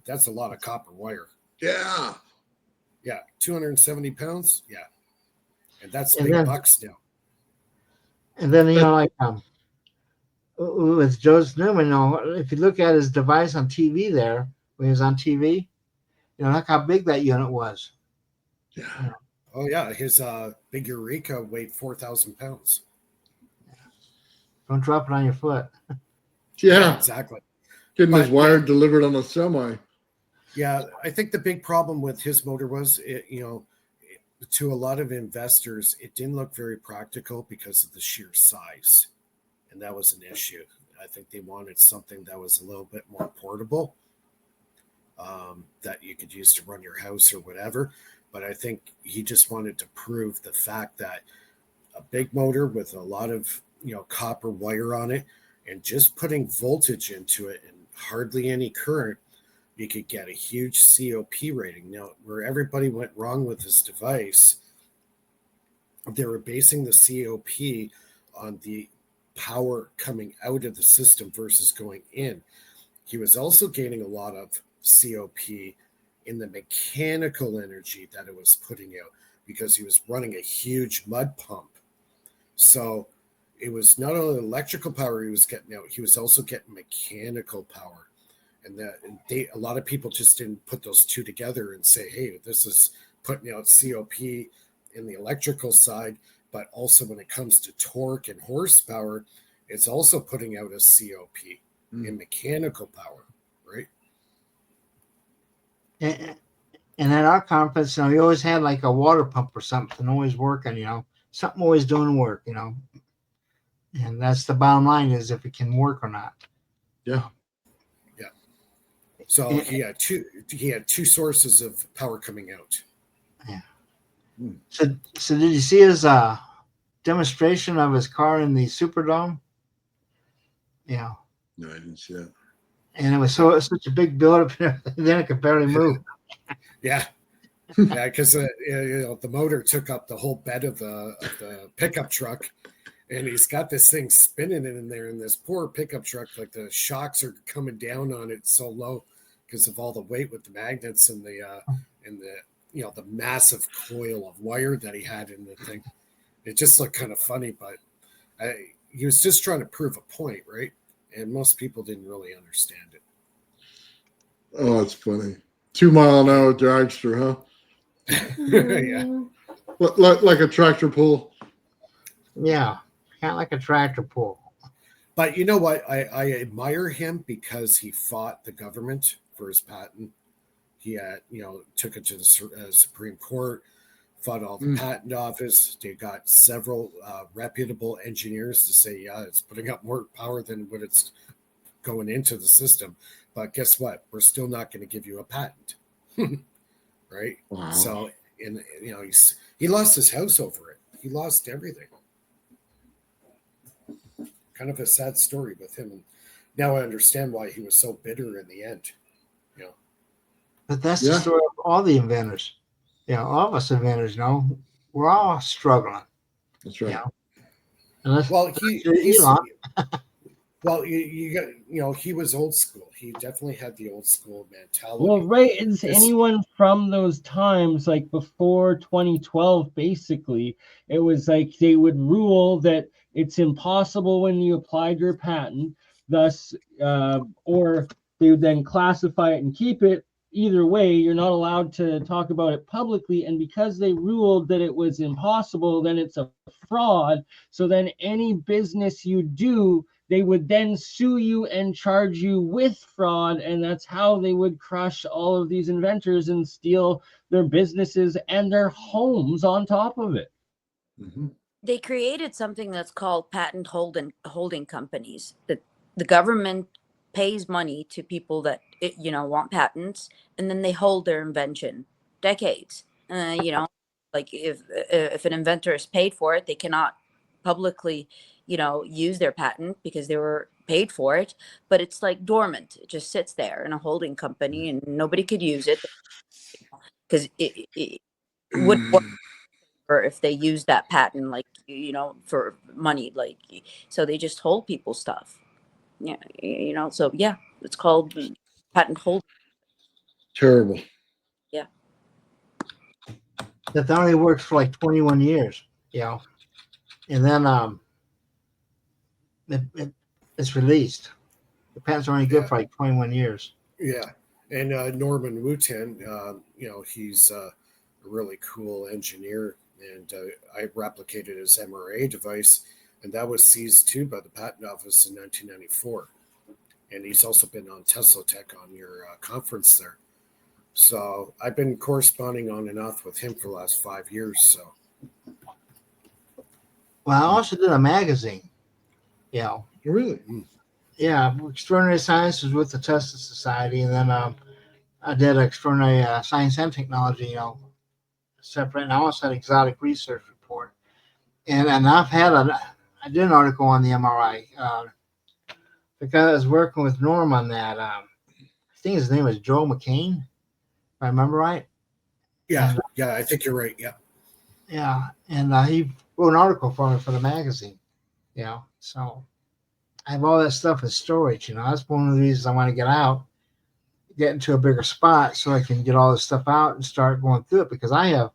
That's a lot of copper wire. Yeah. Yeah, 270 pounds. Yeah, and that's And big then- bucks now. And then, like with Joseph Newman, if you look at his device on TV there, when he was on TV, look how big that unit was. Yeah. Oh yeah, his big Eureka weighed 4,000 pounds. Don't drop it on your foot. Yeah. Exactly. Getting his But, wire delivered on a semi. Yeah, I think the big problem with his motor was, to a lot of investors, it didn't look very practical because of the sheer size, and that was an issue. I think they wanted something that was a little bit more portable, that you could use to run your house or whatever. But I think he just wanted to prove the fact that a big motor with a lot of copper wire on it, and just putting voltage into it and hardly any current, you could get a huge COP rating. Now, where everybody went wrong with this device, they were basing the COP on the power coming out of the system versus going in. He was also gaining a lot of COP in the mechanical energy that it was putting out, because he was running a huge mud pump. So it was not only electrical power he was getting out, he was also getting mechanical power. And a lot of people just didn't put those two together and say, hey, this is putting out COP in the electrical side, but also when it comes to torque and horsepower, it's also putting out a COP in mechanical power, right? And at our conference, we always had like a water pump or something always working, something always doing work, and that's the bottom line, is if it can work or not. Yeah. So he had two sources of power coming out. Yeah. So did you see his demonstration of his car in the Superdome? Yeah. No, I didn't see that. And it was such a big buildup, and then it could barely move. Yeah, because the motor took up the whole bed of the pickup truck, and he's got this thing spinning in there, and this poor pickup truck, like the shocks are coming down on it so low because of all the weight with the magnets and the massive coil of wire that he had in the thing. It just looked kind of funny, but he was just trying to prove a point, right? And most people didn't really understand it. Oh, it's funny. 2 mile an hour dragster, huh? Yeah. Like a tractor pull. Yeah, kind of like a tractor pull. But you know what? I admire him because he fought the government for his patent. He had, took it to the Supreme Court, fought all the patent office. They got several reputable engineers to say, yeah, it's putting up more power than what it's going into the system. But guess what? We're still not going to give you a patent. Right? Wow. So, he lost his house over it. He lost everything. Kind of a sad story with him. And now I understand why he was so bitter in the end. But that's the story of all the inventors. All of us inventors, we're all struggling. That's right. Well, Elon. Well, you got, he was old school. He definitely had the old school mentality. Well, right. It's anyone from those times, like before 2012, basically, it was like they would rule that it's impossible when you applied your patent, thus, or they would then classify it and keep it. Either way, you're not allowed to talk about it publicly. And because they ruled that it was impossible, then it's a fraud. So then any business you do, they would then sue you and charge you with fraud. And that's how they would crush all of these inventors and steal their businesses and their homes on top of it. Mm-hmm. They created something that's called patent holding companies. That the government pays money to people that want patents, and then they hold their invention decades. Like if an inventor is paid for it, they cannot publicly use their patent because they were paid for it, but it's like dormant. It just sits there in a holding company and nobody could use it because it wouldn't work if they use that patent for money, so they just hold people's stuff. So it's called patent holding. Terrible. That only works for like 21 years, you know, and then it's released. The patents are only good Yeah. for like 21 years. Yeah, and Norman Wooten, he's a really cool engineer, and I replicated his MRA device, and that was seized too by the patent office in 1994. And he's also been on TeslaTech on your conference there. So I've been corresponding on and off with him for the last 5 years. So Well, I also did a magazine, you know. Really? Yeah, Extraordinary Science was with the Tesla Society, and then I did Extraordinary Science and Technology, you know, separate. And I also had Exotic Research Report, and I did an article on the MRI because I was working with Norm on that. I think his name was Joe McCain, if I remember right. yeah, And, yeah, I think you're right. Yeah, yeah, and he wrote an article for me for the magazine, you know. So I have all that stuff in storage, you know. That's one of the reasons I want to get into a bigger spot so I can get all this stuff out and start going through it, because I don't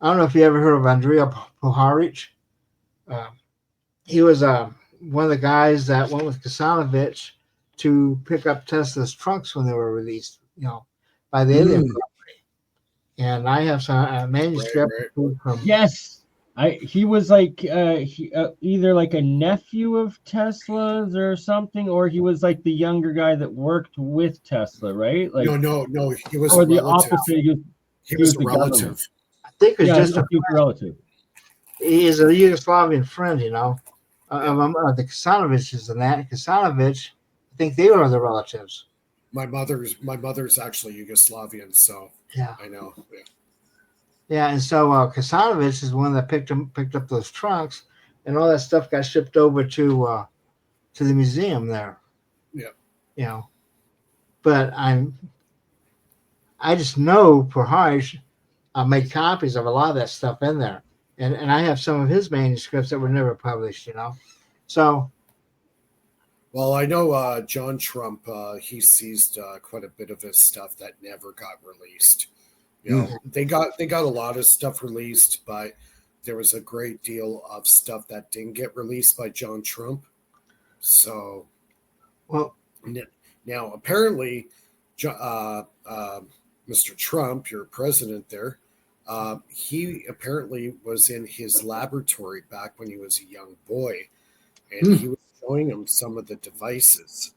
know if you ever heard of Andrea Puharich. He was one of the guys that went with Kasanovich to pick up Tesla's trunks when they were released, you know, by the alien property. And I have some manuscript from Yes. He was like either like a nephew of Tesla's or something, or he was like the younger guy that worked with Tesla, right? Like no, he was or a the relative. opposite. He was a the relative. government. I think it's Yeah, just he was a relative. he is a Yugoslavian friend, you know. The Kasanoviches and that. Kasanovich, I think they were the relatives. My mother's actually Yugoslavian, so Yeah. I know. Yeah. Yeah, and so Kasanovich is one that picked up those trunks, and all that stuff got shipped over to the museum there. Yeah. You know, but I just know Puharich made copies of a lot of that stuff in there, and I have some of his manuscripts that were never published. You know, so Well, I know John Trump. He seized quite a bit of his stuff that never got released. You know, they got a lot of stuff released, but there was a great deal of stuff that didn't get released by John Trump. So, well, now apparently, Mr. Trump, your president there, he apparently was in his laboratory back when he was a young boy, and he was showing him some of the devices.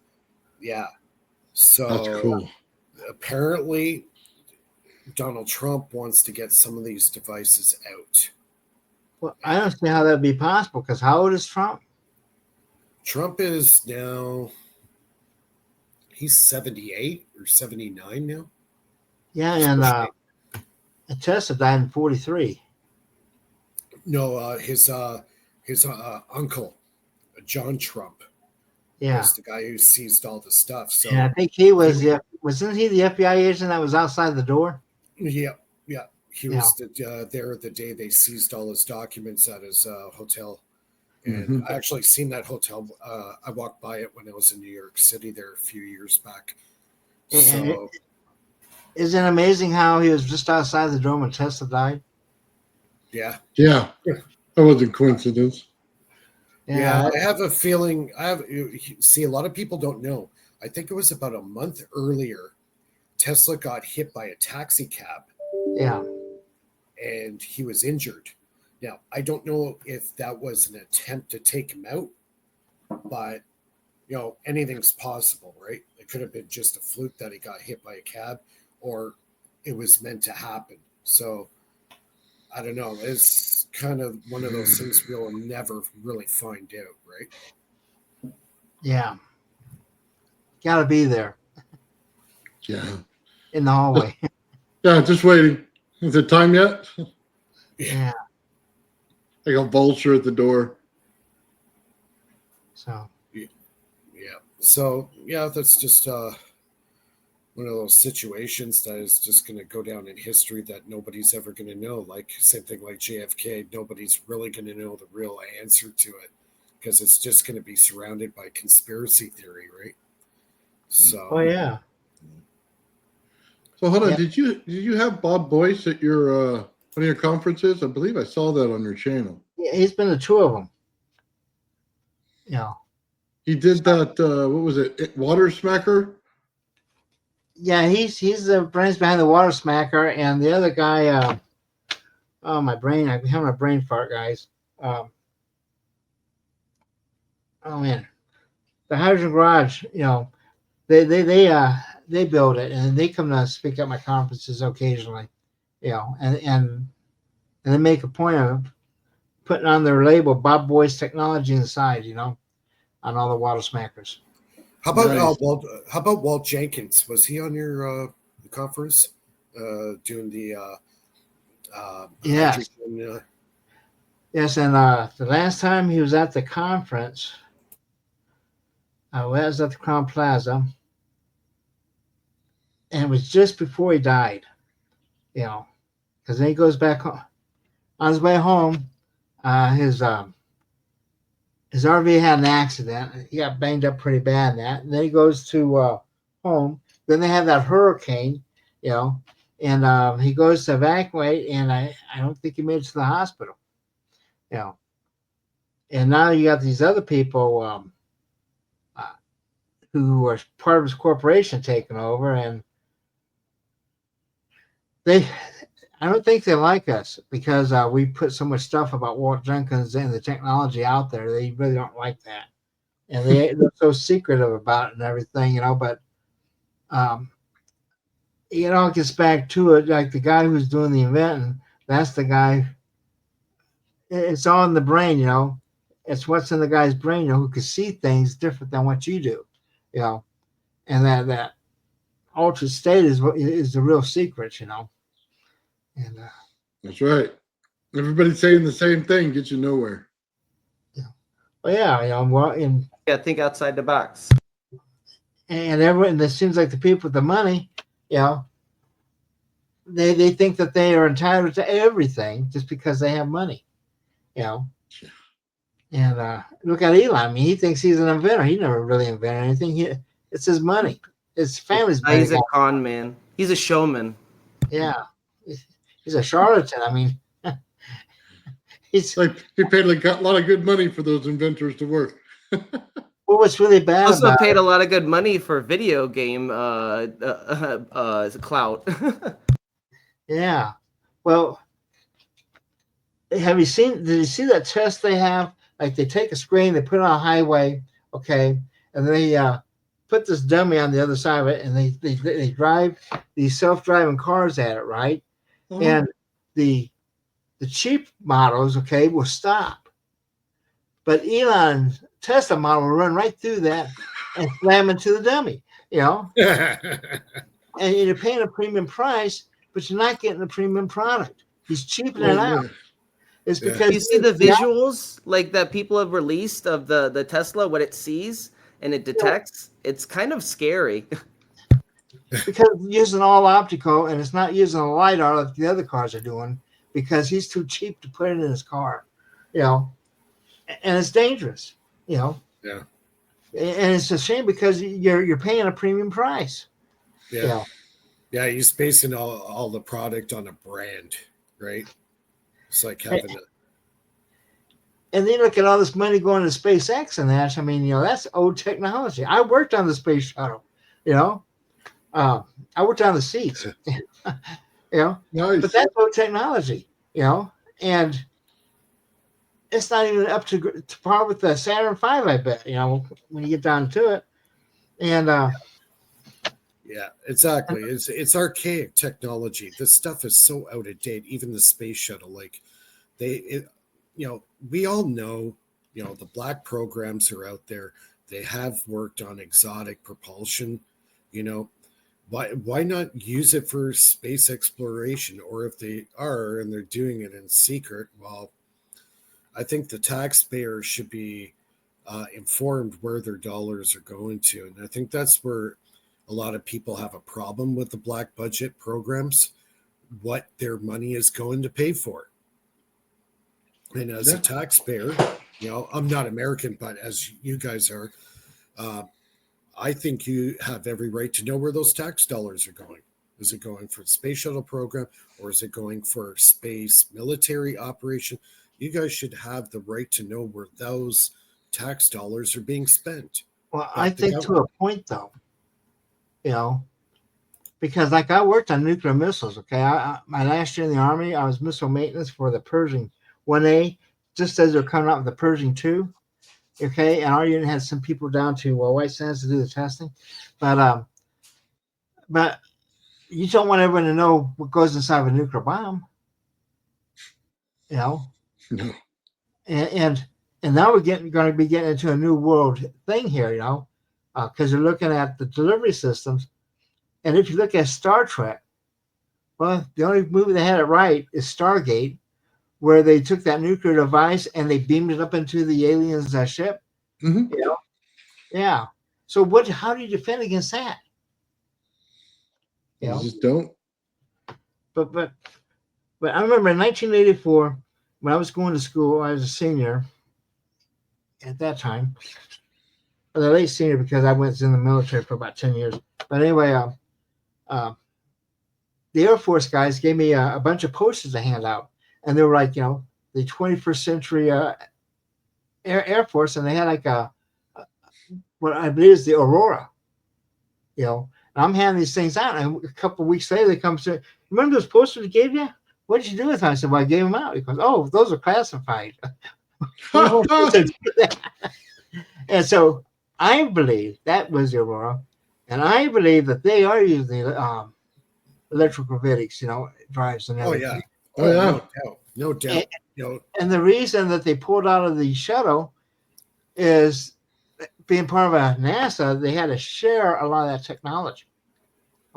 Yeah. So That's cool. Apparently, Donald Trump wants to get some of these devices out. well, I don't see how that'd be possible, because how old is Trump? Trump is now, he's 78 or 79 now. Yeah, and Tesla died in 43. No, his uncle, John Trump, Yeah, was the guy who seized all the stuff. So and I think he was wasn't he the FBI agent that was outside the door? yeah, he Yeah. was there the day they seized all his documents at his hotel. And I actually seen that hotel. I walked by it when I was in New York City there a few years back. So Isn't it amazing how he was just outside the door when Tesla died? yeah. Yeah. That wasn't coincidence. Yeah, I have a feeling. See, a lot of people don't know. I think it was about a month earlier, Tesla got hit by a taxi cab. Yeah. And he was injured. Now, I don't know if that was an attempt to take him out, but you know, anything's possible, right? It could have been just a fluke that he got hit by a cab, or it was meant to happen. So I don't know. It's kind of one of those things we'll never really find out, right? Yeah. Gotta be there Yeah. in the hallway. Yeah, just waiting. Is it time yet? Yeah. I got vulture at the door. So Yeah. So yeah, that's just one of those situations that is just going to go down in history that nobody's ever going to know. Like same thing like JFK, nobody's really going to know the real answer to it because it's just going to be surrounded by conspiracy theory, right? So oh yeah. So hold on, Yeah. did you have Bob Boyce at your one of your conferences? I believe I saw that on your channel. Yeah, he's been to two of them. You know. He did that. What was it? Water Smacker. Yeah, he's the brains behind the Water Smacker, and the other guy. Oh, my brain! I'm having a brain fart, guys. Oh man, the Hydrogen Garage. You know, they build it, and they come to speak at my conferences occasionally. You know, and they make a point of putting on their label Bob Boyce Technology inside. You know, on all the Water Smackers. How about Nice. How about Walt Jenkins? Was he on your conference doing the Yes. hydrogen, Yes, and the last time he was at the conference, I was at the Crown Plaza, and it was just before he died. You know, because then he goes back home. On his way home. His RV had an accident. He got banged up pretty bad in that. And then he goes to home. Then they have that hurricane, you know, and he goes to evacuate, and I don't think he made it to the hospital, you know. And now you got these other people who are part of his corporation taking over, and I don't think they like us because we put so much stuff about Walt Jenkins and the technology out there. They really don't like that, and they're so secretive about it and everything, you know. But it all gets back to it. Like the guy who's doing the inventing, that's the guy. It's all in the brain, you know. It's what's in the guy's brain, you know, who can see things different than what you do, you know. And that altered state is the real secret, you know. And That's right. Everybody saying the same thing gets you nowhere. well, yeah, you know, well, Yeah, think outside the box. and everyone. It seems like the people with the money, you know, they think that they are entitled to everything just because they have money, you know. And look at Elon. I mean, he thinks he's an inventor. He never really invented anything. It's his money. His family's money. He's a con man. He's a showman. Yeah, he's a charlatan. I mean, he's. Like he paid like a lot of good money for those inventors to work. Well, what's really bad Also about paid it, a lot of good money for video game clout. yeah. Well, did you see that test they have? Like they take a screen, they put it on a highway, okay, and they put this dummy on the other side of it, and they drive these self-driving cars at it, right? Mm-hmm. And the cheap models, okay, will stop, but Elon's Tesla model will run right through that and slam into the dummy, you know. And you're paying a premium price, but you're not getting a premium product. He's cheaping it out. It's Yeah. because You see the visuals like that people have released of the Tesla, what it sees and it detects? It's kind of scary. because it's using all optical and it's not using a LiDAR like the other cars are doing because he's too cheap to put it in his car, you know. And it's dangerous, you know. Yeah. And it's a shame because you're paying a premium price. Yeah. You know? Yeah, he's basing all the product on a brand, right? It's like having a And then look at all this money going to SpaceX and that. I mean, you know, that's old technology. I worked on the space shuttle, you know. I worked on the seats, you know. Nice. But that's old technology, you know. And it's not even up to par with the Saturn V, I bet, you know, when you get down to it. And yeah, exactly. It's archaic technology. This stuff is so out of date. Even the space shuttle, like you know, we all know, you know, the black programs are out there. They have worked on exotic propulsion. You know, why not use it for space exploration? Or if they are and they're doing it in secret, well, I think the taxpayers should be informed where their dollars are going to. And I think that's where a lot of people have a problem with the black budget programs, what their money is going to pay for. And as a taxpayer, you know, I'm not American, but as you guys are, I think you have every right to know where those tax dollars are going. Is it going for the space shuttle program, or is it going for space military operation? You guys should have the right to know where those tax dollars are being spent. Well, But I the think to government, a point though, you know, because like I worked on nuclear missiles. Okay, my last year in the Army, I was missile maintenance for the Pershing 1A, just as they're coming out with the Pershing 2. Okay, and our unit had some people down to White Sands to do the testing, but you don't want everyone to know what goes inside of a nuclear bomb, you know. No. And now we're going to be getting into a new world thing here, you know, because you're looking at the delivery systems. And if you look at Star Trek, well, the only movie that had it right is Stargate, where they took that nuclear device and they beamed it up into the aliens' ship. Mhm. You know? Yeah. So how do you defend against that? You You know? just don't. But I remember in 1984, when I was going to school, I was a senior at that time. A late senior because I went in the military for about 10 years. But anyway, the Air Force guys gave me a bunch of posters to hand out. And they were like, you know, the 21st century Air Force. And they had like what I believe is the Aurora, you know. And I'm handing these things out. And a couple of weeks later, they come to, remember those posters I gave you? What did you do with them? I said, well, I gave them out. He goes, oh, those are classified. And so I believe that was the Aurora. And I believe that they are using electrogravitics, you know, drives and everything. Oh, yeah. No doubt. No doubt. You know, And the reason that they pulled out of the shuttle is being part of a NASA, they had to share a lot of that technology.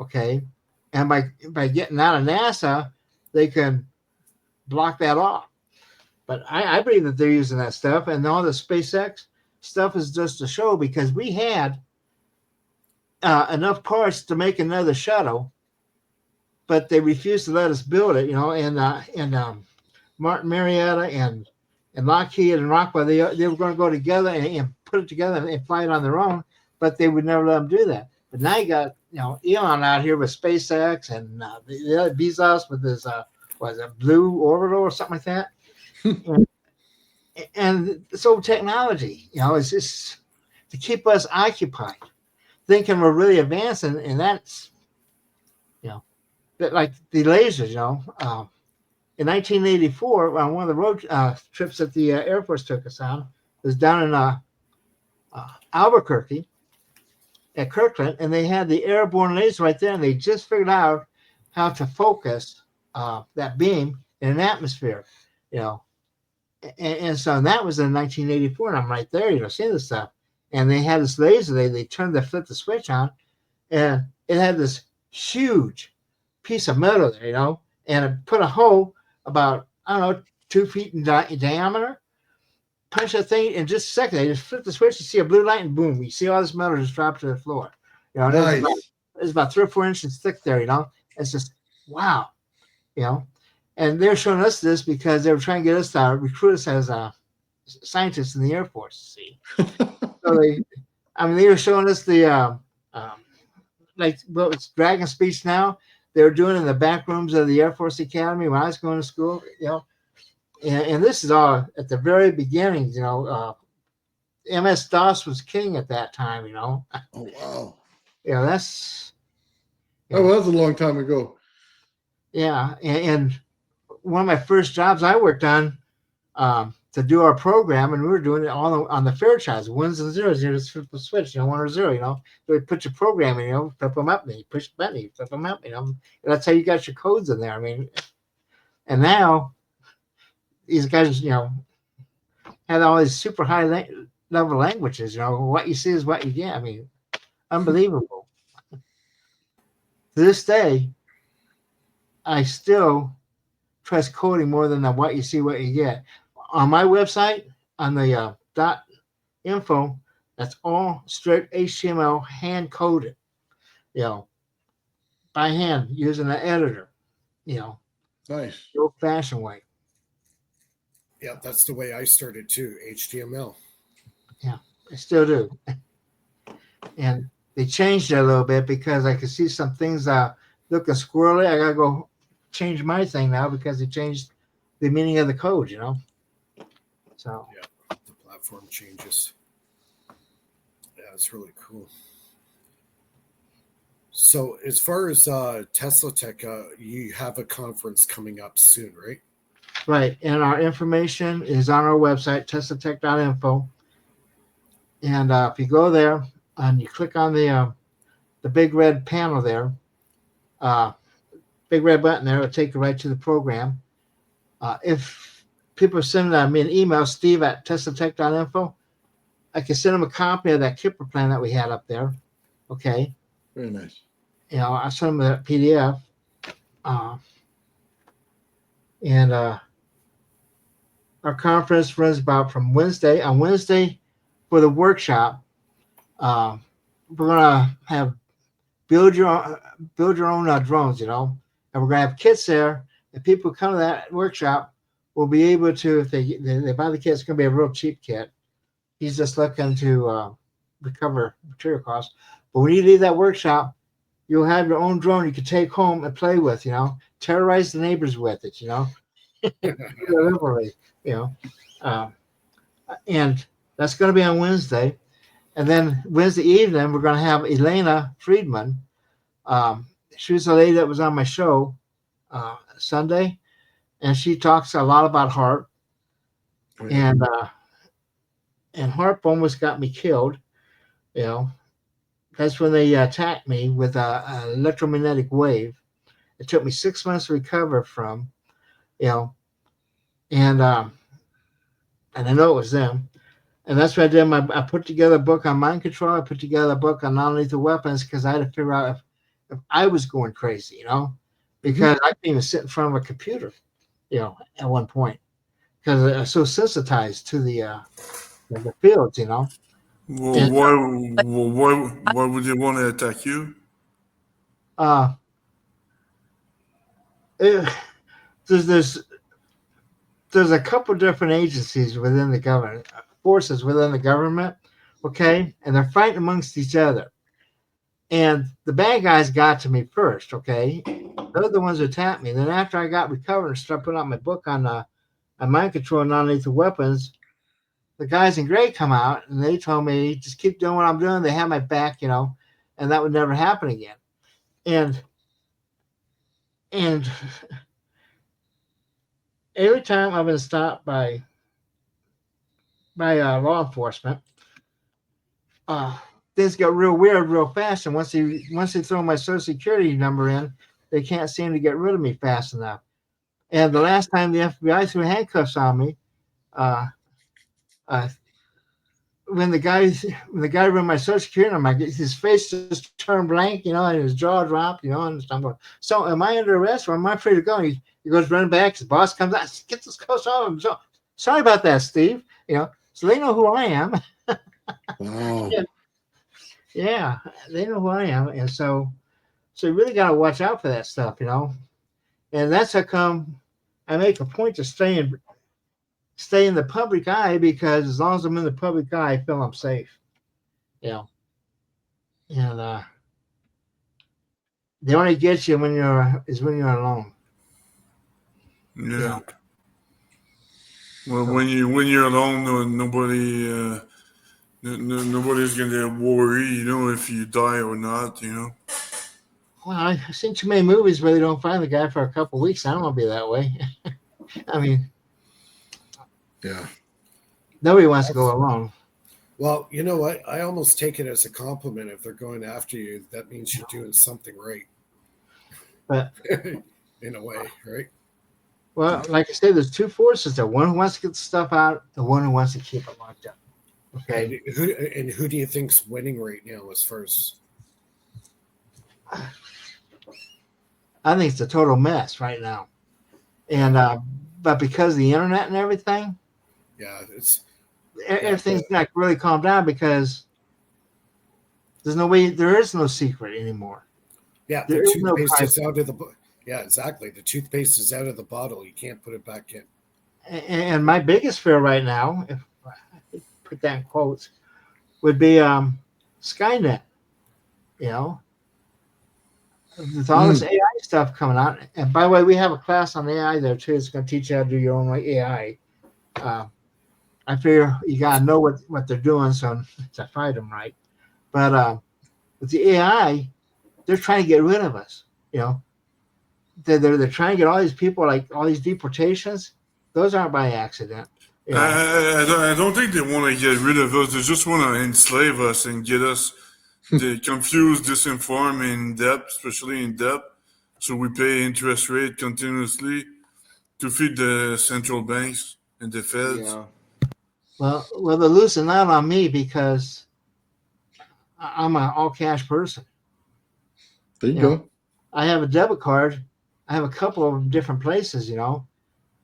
Okay. And by getting out of NASA, they can block that off. But I believe that they're using that stuff, and all the SpaceX stuff is just a show because we had enough parts to make another shuttle, but they refused to let us build it. You know, and Martin Marietta and Lockheed and Rockwell, they were going to go together and put it together and fly it on their own, but they would never let them do that. But now you got, you know, Elon out here with SpaceX and the other Bezos with his was it Blue Orbital or something like that. and so technology, you know, is just to keep us occupied, thinking we're really advancing, and that's, you know, that like the lasers, you know. In 1984, on one of the road trips that the Air Force took us on, was down in Albuquerque at Kirkland, and they had the airborne laser right there, and they just figured out how to focus that beam in an atmosphere, you know. And so that was in 1984, and I'm right there, you know, seeing this stuff. And they had this laser, they flipped the switch on, and it had this huge piece of metal there, you know, and it put a hole about, I don't know, 2 feet in diameter. Punch that thing in just a second. They just flip the switch, you see a blue light, and boom, you see all this metal just drop to the floor. You know, Nice. it's about 3 or 4 inches thick there, you know. It's just, wow, you know. And they're showing us this because they were trying to get us to recruit us as scientists in the Air Force. See, so they were showing us the like what was Dragon Speech now. They were doing in the back rooms of the Air Force Academy when I was going to school. You know, and this is all at the very beginning. You know, MS DOS was king at that time. You know. Oh, wow. Yeah, that's. Oh, well, that's a long time ago. Yeah, and one of my first jobs I worked on to do our program, and we were doing it all on the Fairchilds, ones and zeros. You just flip the switch, you know, 1 or 0. You know, so we put your program in, you know, flip them up, and you push the button, you flip them up. You know, and that's how you got your codes in there. I mean, and now these guys, you know, have all these super high level languages. You know, what you see is what you get. I mean, unbelievable. To this day, I still trust coding more than the what you see, what you get. On my website, on the .info, that's all straight HTML, hand coded, you know, by hand using an editor, you know, Nice. the old fashioned way. yeah, that's the way I started too. HTML. Yeah, I still do. And they changed it a little bit because I could see some things looking squirrely. I gotta go change my thing now because they changed the meaning of the code, you know. So The platform changes. Yeah, it's really cool. So as far as TeslaTech, you have a conference coming up soon, right? right, and our information is on our website, teslatech.info. And if you go there and you click on the big red panel there, uh, big red button there, it'll take you right to the program. If people send me an email, steve@teslatech.info, I can send them a copy of that Kipper plan that we had up there. Okay. Very nice. You know, I send them that PDF. And our conference runs about from Wednesday. On Wednesday for the workshop, we're gonna have build your own drones, you know, and we're gonna have kits there. And people who come to that workshop will be able to, if they buy the kit, it's gonna be a real cheap kit. He's just looking to recover material costs. But when you leave that workshop, you'll have your own drone you can take home and play with, you know, terrorize the neighbors with it, you know. Literally, you know. And that's going to be on Wednesday. And then Wednesday evening, we're going to have Elena Friedman. She was a lady that was on my show Sunday, and she talks a lot about HARP. And HARP almost got me killed, you know. That's when they attacked me with an electromagnetic wave. It took me 6 months to recover from, you know, and I know it was them. And that's what I did. I put together a book on mind control. I put together a book on non-lethal weapons because I had to figure out if I was going crazy, you know, because I couldn't even sit in front of a computer, you know, at one point because I was so sensitized to the fields, you know. Well, And, why would they want to attack you? There's a couple different agencies within the government, forces within the government, okay, and they're fighting amongst each other. And the bad guys got to me first, okay. They're the ones who attacked me. Then after I got recovered and started putting out my book on mind control and non-lethal weapons, the guys in gray come out and they told me just keep doing what I'm doing. They have my back, you know, and that would never happen again. And every time I've been stopped by law enforcement, things get real weird real fast. And once they throw my social security number in, they can't seem to get rid of me fast enough. And the last time the FBI threw handcuffs on me, when the guy ran my social security number, his face just turned blank, you know, and his jaw dropped, you know, and I'm going, so am I under arrest or am I free to go? He goes running back. His boss comes out, get this coat off. So, sorry about that, Steve. You know, so they know who I am. Wow. Yeah, they know who I am, and so you really got to watch out for that stuff, you know. And that's how come I make a point to stay in the public eye, because as long as I'm in the public eye, I feel I'm safe. You know, and they only get you when you're alone. Yeah. You know? Well, when you're alone, nobody. Nobody's gonna worry, you know, if you die or not, you know. Well, I've seen too many movies where they don't find the guy for a couple of weeks. I don't want to be that way. I mean, Yeah. nobody wants to go alone. Well, you know what? I almost take it as a compliment if they're going after you. That means you're doing something right. But in a way, right? well, like I said, there's two forces there. One who wants to get the stuff out, and one who wants to keep it locked up. Okay. And who do you think's winning right now as far as? I think it's a total mess right now. And but because of the internet and everything, Yeah, everything's like really calmed down because there is no secret anymore. Yeah, there the is no toothpaste is out of the. Yeah, exactly. The toothpaste is out of the bottle. You can't put it back in. And my biggest fear right now, if I put that in quotes, would be Skynet. You know, with all this AI stuff coming out, and by the way, we have a class on AI there too. It's going to teach you how to do your own AI. I figure you got to know what they're doing so to fight them right. But with the AI, they're trying to get rid of us. You know, they're trying to get all these people, like all these deportations. Those aren't by accident. You know? I don't think they want to get rid of us. They just want to enslave us and get us confused, disinformed, in debt, especially in debt. So we pay interest rate continuously to feed the central banks and the feds. Yeah. Well, they're losing out on me because I'm an all cash person. There you go. I have a debit card. I have a couple of different places, you know.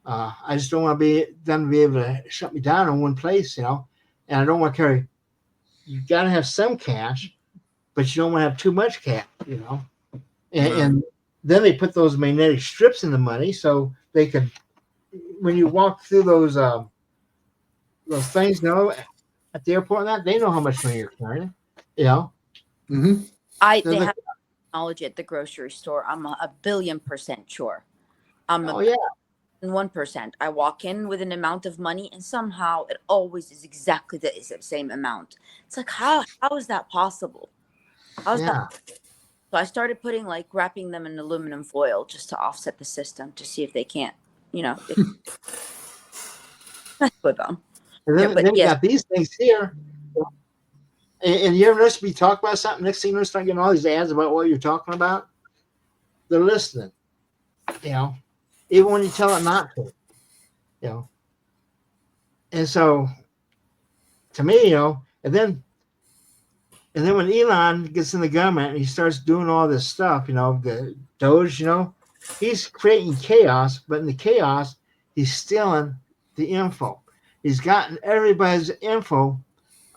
I just don't want them to be able to shut me down in one place, you know. And I don't want to carry. You got to have some cash, but you don't want to have too much cash, you know. And then they put those magnetic strips in the money, so they could, when you walk through those things, you know, at the airport, and that they know how much money you're carrying, you know. Mm-hmm. They have technology at the grocery store. I'm a billion% sure. I'm Oh yeah. 1%. I walk in with an amount of money, and somehow it always is exactly the same amount. It's like, how is that possible? How's that? So I started wrapping them in aluminum foil just to offset the system to see if they can't, you know, mess with them. And then you got these things here. And you ever notice me talk about something, next thing you know, start getting all these ads about what you're talking about? They're listening, you know, even when you tell it not to, you know. And so, to me, you know, and then when Elon gets in the government and he starts doing all this stuff, you know, the Doge, you know, he's creating chaos, but in the chaos, he's stealing the info. He's gotten everybody's info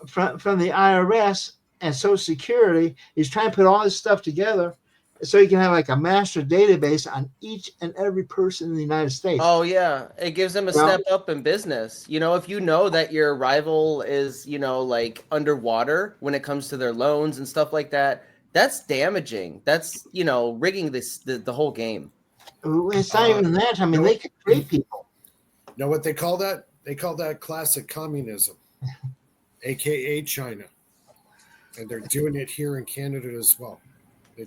from the IRS and Social Security. He's trying to put all this stuff together so he can have like a master database on each and every person in the United States. Oh yeah, it gives them a step up in business. You know, if you know that your rival is, you know, like underwater when it comes to their loans and stuff like that, that's damaging. That's, you know, rigging the whole game. It's not even that. I mean, they could treat people. Know what they call that? They call that classic communism, aka China, and they're doing it here in Canada as well.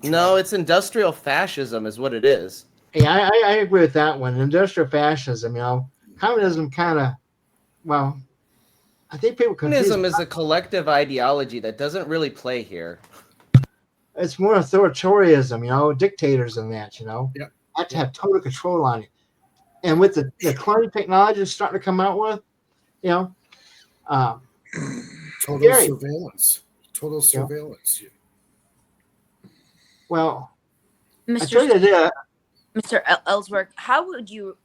No, it's industrial fascism is what it is. Yeah, I agree with that one. Industrial fascism, you know, communism kind of, well, I think people communism is a collective ideology that doesn't really play here. It's more authoritarianism, you know, dictators and that, you know. Yeah. Have to have total control on it. And with the cloning technology starting to come out with, you know, total surveillance. Total surveillance. Yeah. Well, Mr. Elswick, how would you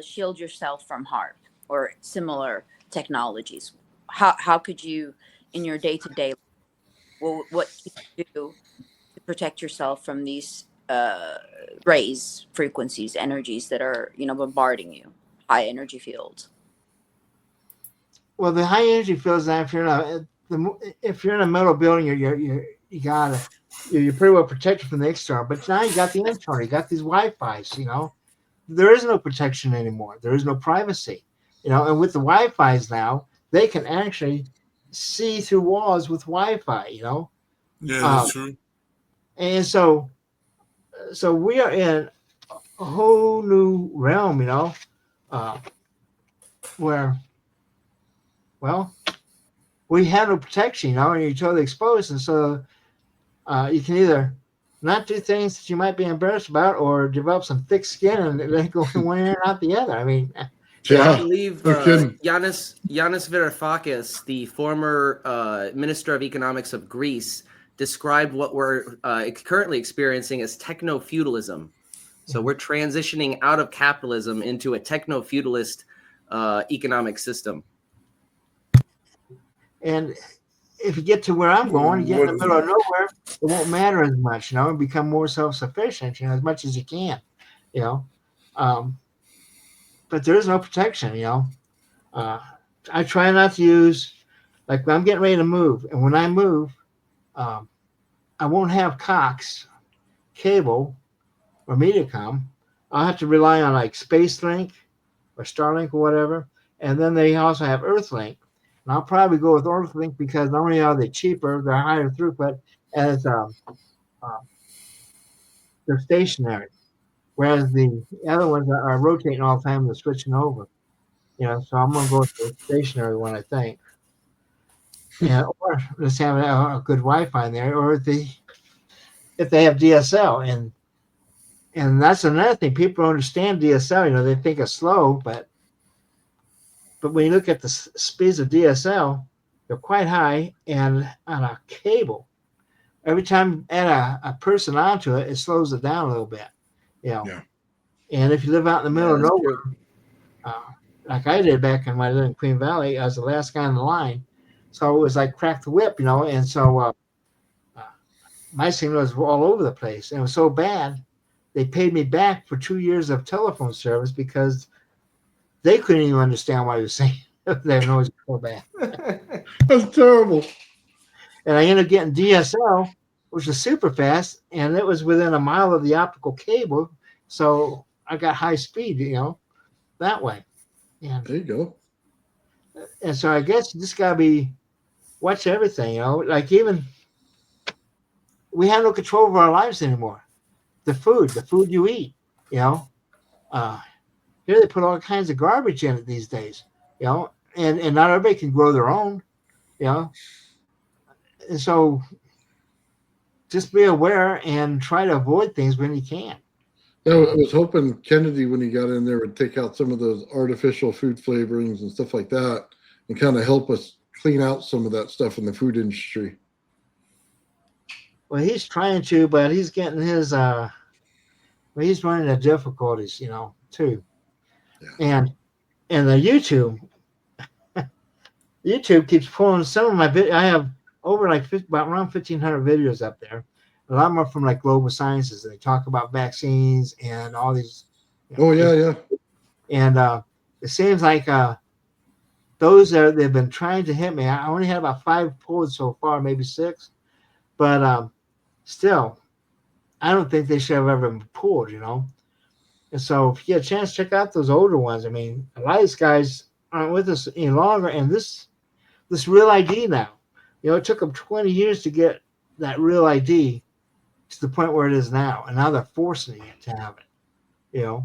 shield yourself from HARP or similar technologies? How could you, in your day-to-day, what do you do to protect yourself from these rays, frequencies, energies that are, you know, bombarding you, high energy fields? Well, the high energy fields, if you're in a metal building, you're pretty well protected from the external. But now you got the internal. You got these Wi-Fi's. You know, there is no protection anymore. There is no privacy. You know, and with the Wi-Fi's now, they can actually see through walls with Wi-Fi. You know. Yeah, that's true. And so we are in a whole new realm. You know, where, well, we have no protection, you know, and you're totally exposed. And so you can either not do things that you might be embarrassed about or develop some thick skin and they go one ear and out the other. I mean, I believe Yanis Varoufakis, the former Minister of Economics of Greece, described what we're currently experiencing as techno-feudalism. So we're transitioning out of capitalism into a techno-feudalist economic system. And if you get to where I'm going, you get in the middle of nowhere, it won't matter as much, you know, and become more self-sufficient, you know, as much as you can, you know. But there is no protection, you know. I try not to use, like when I'm getting ready to move, and when I move, I won't have Cox cable or Mediacom, I'll have to rely on like SpaceLink or Starlink or whatever. And then they also have Earthlink. And I'll probably go with Earthlink because not only are they cheaper, they're higher throughput, as they're stationary. Whereas the other ones are rotating all the time and they're switching over. So I'm going to go with the stationary one, I think. And, or just have a good Wi-Fi in there, or if they have DSL, and that's another thing. People don't understand DSL. They think it's slow, but when you look at the speeds of DSL, they're quite high. And on a cable, every time you add a person onto it, it slows it down a little bit. Yeah. And if you live out in the middle of nowhere, true. like I did back when I lived in Queen Valley, I was the last guy on the line, so it was like crack the whip, And so my signal was all over the place, and it was so bad they paid me back for 2 years of telephone service because they couldn't even understand what I was saying. Their noise was so bad. That's terrible. And I ended up getting DSL, which was super fast, and it was within a mile of the optical cable, so I got high speed, that way. And There you go. And so I guess you just gotta watch everything, Like even we have no control over our lives anymore. The food you eat, Here they put all kinds of garbage in it these days, and not everybody can grow their own, And so just be aware and try to avoid things when you can. I was hoping Kennedy, when he got in there, would take out some of those artificial food flavorings and stuff like that and kind of help us clean out some of that stuff in the food industry. Well, he's trying to, but he's getting his he's running into difficulties, too. Yeah. And the YouTube keeps pulling some of my videos. I have over about around 1,500 videos up there. A lot more from Global Sciences. They talk about vaccines and all these. Yeah. And it seems like those they've been trying to hit me. I only had about 5 pulled so far, maybe 6, but still, I don't think they should have ever been pulled. And so if you get a chance, check out those older ones. I mean, a lot of these guys aren't with us any longer, and this Real ID now, it took them 20 years to get that Real ID to the point where it is now, and now they're forcing it to have it. The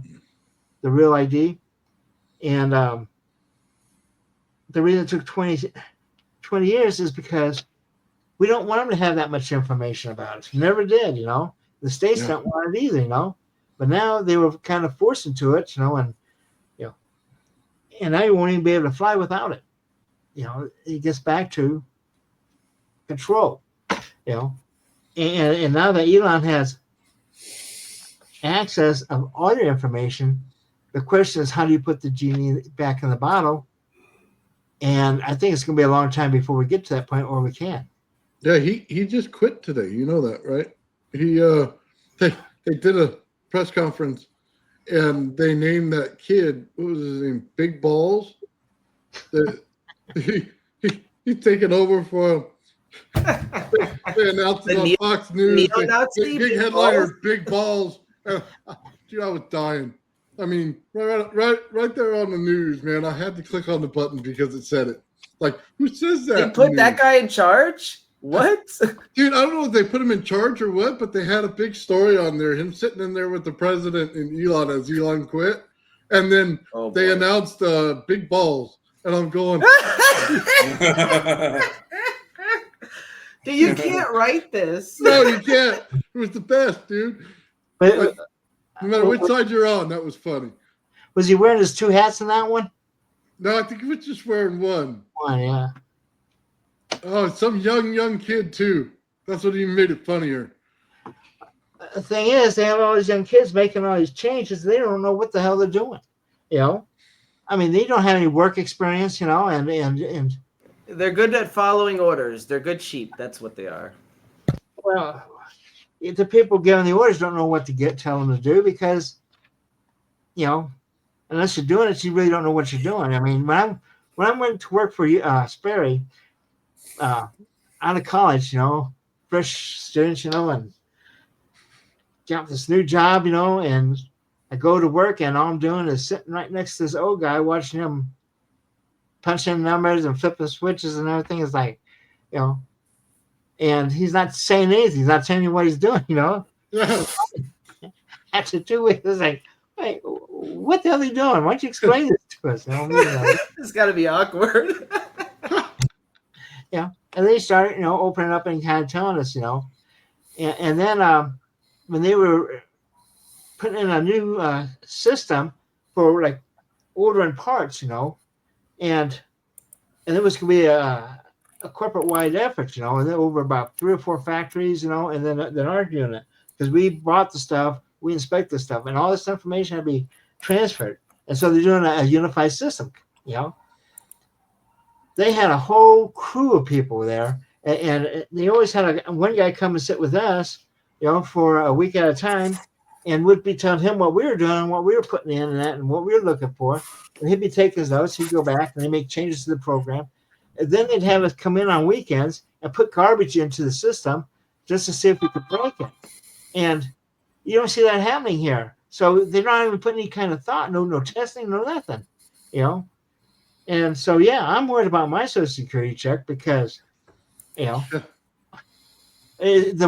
Real ID, and the reason it took 20 years is because we don't want them to have that much information about us. We never did, The states don't want it either, But now they were kind of forced into it, and now you won't even be able to fly without it. It gets back to control, And now that Elon has access of all your information, the question is, how do you put the genie back in the bottle? And I think it's going to be a long time before we get to that point where we can. Yeah, he just quit today. You know that, right? He they did a press conference and they named that kid, what was his name? Big Balls. He's taking over for him. They announced it on Fox News. Big headliner, Big Balls. Dude, I was dying. I mean, right there on the news, man. I had to click on the button because it said it. Who says that? They put that guy in charge? What? Dude, I don't know if they put him in charge or what, but they had a big story on there. Him sitting in there with the president and Elon as Elon quit. And then they announced Big Balls. And I'm going. Dude, you can't write this. No, you can't. It was the best, dude. But no matter which side you're on, that was funny. Was he wearing his 2 hats in that one? No, I think he was just wearing one. One, yeah. Oh, some young kid, too. That's what even made it funnier. The thing is, they have all these young kids making all these changes. They don't know what the hell they're doing, I mean, they don't have any work experience, and they're good at following orders. They're good sheep. That's what they are. Well, the people giving the orders don't know what to tell them to do because, unless you're doing it, you really don't know what you're doing. I mean, when I went to work for Sperry, out of college, fresh students, and got this new job, and I go to work and all I'm doing is sitting right next to this old guy watching him punch in numbers and flipping switches and everything. Is like, and he's not saying anything. He's not telling you what he's doing, Yeah. After 2 weeks, it's like, wait, what the hell are you doing? Why don't you explain this to us? It's got to be awkward. And they started, opening up and kind of telling us, and then when they were putting in a new system for like ordering parts, and it was going to be a corporate wide effort, and then over about 3 or 4 factories, and then our unit, because we bought the stuff, we inspect the stuff, and all this information had to be transferred. And so they're doing a unified system, They had a whole crew of people there, and they always had one guy come and sit with us, for a week at a time, and we'd be telling him what we were doing, what we were putting in, and what we were looking for. And he'd be taking his notes. He'd go back and they make changes to the program. And then they'd have us come in on weekends and put garbage into the system just to see if we could break it. And you don't see that happening here. So they're not even putting any kind of thought, no testing, no nothing, And so, I'm worried about my Social Security check because, the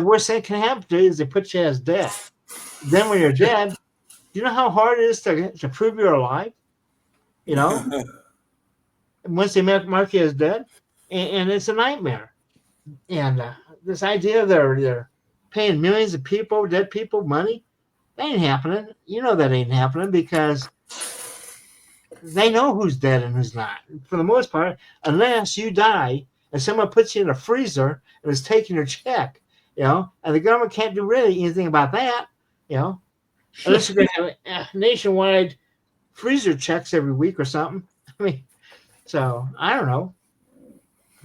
worst thing can happen to you is they put you as dead. Then when you're dead, do you know how hard it is to prove you're alive? Once they mark you as dead, and it's a nightmare. And this idea they're paying millions of people, dead people, money, that ain't happening. That ain't happening because they know who's dead and who's not. For the most part, unless you die and someone puts you in a freezer and is taking your check, and the government can't do really anything about that, unless you're going to have nationwide freezer checks every week or something. I mean, so I don't know.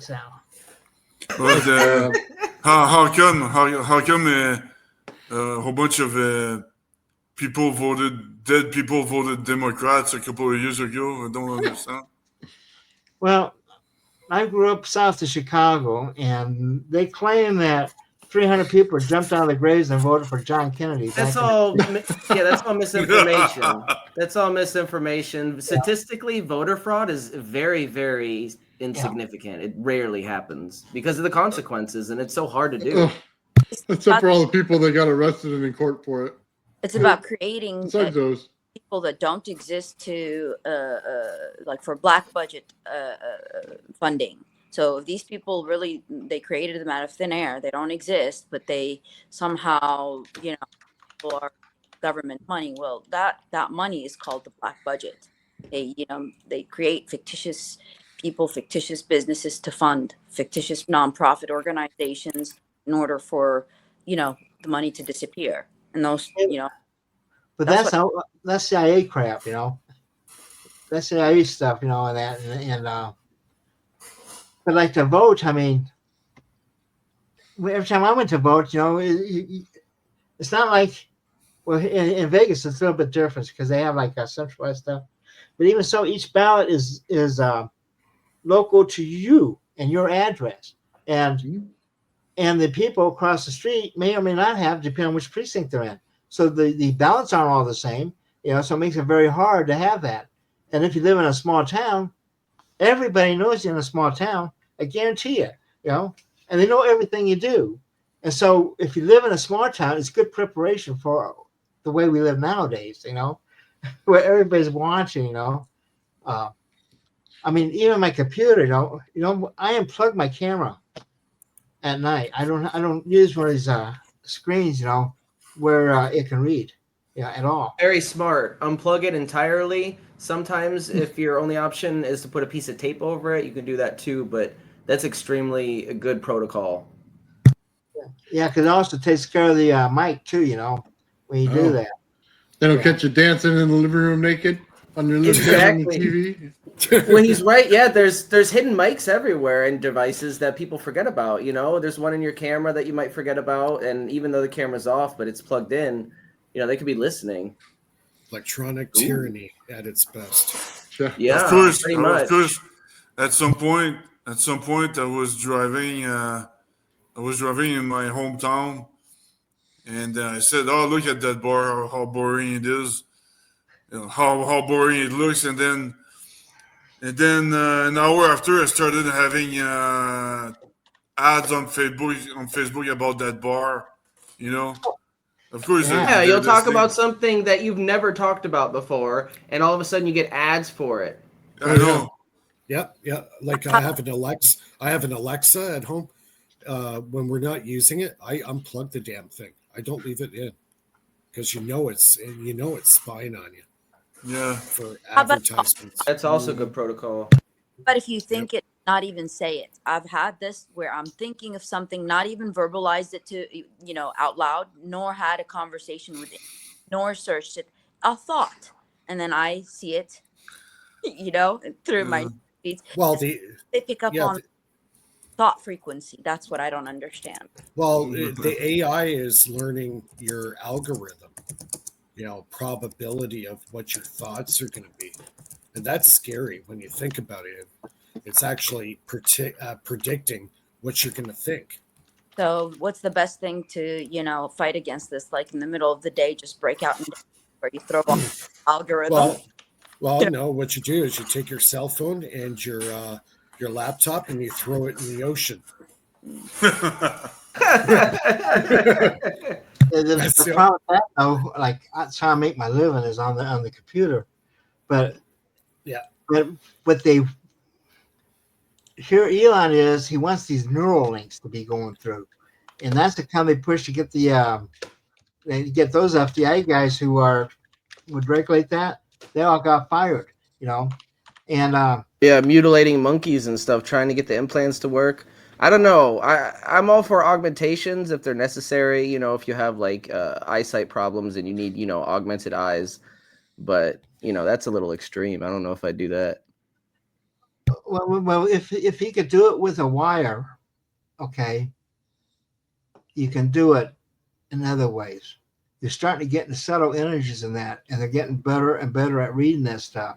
So, but how come a whole bunch of dead people voted Democrats a couple of years ago? I don't understand. Well, I grew up south of Chicago, and they claim that 300 people jumped out of the graves and voted for John Kennedy. That's all misinformation. That's all misinformation. Statistically, voter fraud is very, very insignificant. It rarely happens because of the consequences, and it's so hard to do. Except for all the people that got arrested and in court for it. It's about creating those people that don't exist to like for black budget funding. So if these people really, they created them out of thin air, they don't exist, but they somehow, for government money. Well, that money is called the black budget. They create fictitious people, fictitious businesses to fund fictitious nonprofit organizations in order for, the money to disappear. And those, But that's CIA crap, That's CIA stuff, and that, and but like to vote, I mean, every time I went to vote, it's not like, well, in Vegas it's a little bit different because they have like a centralized stuff. But even so, each ballot is local to you and your address, and the people across the street may or may not have, depending on which precinct they're in. So the ballots aren't all the same, so it makes it very hard to have that. And if you live in a small town, everybody knows you're in a small town. I guarantee you, and they know everything you do. And so if you live in a small town, it's good preparation for the way we live nowadays, where everybody's watching, I mean, even my computer, I unplug my camera at night. I don't use one of these screens, where it can read, at all. Very smart. Unplug it entirely. Sometimes if your only option is to put a piece of tape over it, you can do that too, but that's extremely a good protocol. Yeah, because it also takes care of the mic too, when you do that. They don't catch you dancing in the living room naked on your living room TV. When he's right, there's hidden mics everywhere and devices that people forget about. There's one in your camera that you might forget about, and even though the camera's off but it's plugged in, they could be listening. Electronic tyranny at its best. Yeah, of course, pretty much. Of course. At some point, I was driving in my hometown, And I said, "Oh, look at that bar! How boring it is! How boring it looks." And then an hour after, I started having ads on Facebook about that bar. Of course. Yeah, you'll talk about something that you've never talked about before, and all of a sudden you get ads for it. I know. Yep. Like I have an Alexa at home. When we're not using it, I unplug the damn thing. I don't leave it in because it's spying on you. Yeah. For advertisements. That's also good protocol. But if you think it, not even say it. I've had this where I'm thinking of something, not even verbalized it to, out loud, nor had a conversation with it, nor searched it, a thought. And then I see it, through my feeds. Well, they pick up on thought frequency. That's what I don't understand. Well, the AI is learning your algorithm, probability of what your thoughts are going to be. And that's scary when you think about it. It's actually predicting what you're going to think. So what's the best thing to, fight against this? Like in the middle of the day, just break out and where you throw off algorithm. Well, no, what you do is you take your cell phone and your laptop and you throw it in the ocean. The problem with that, though, like that's how I make my living is on the computer. But what they here Elon is, he wants these neural links to be going through, and that's the kind they push to get they get those FBI guys who would regulate that. They all got fired, and mutilating monkeys and stuff, trying to get the implants to work. I don't know. I'm all for augmentations if they're necessary. If you have like eyesight problems and you need augmented eyes, but that's a little extreme. I don't know if I'd do that. Well, if he could do it with a wire, okay, you can do it in other ways. You're starting to get into subtle energies in that, and they're getting better and better at reading that stuff.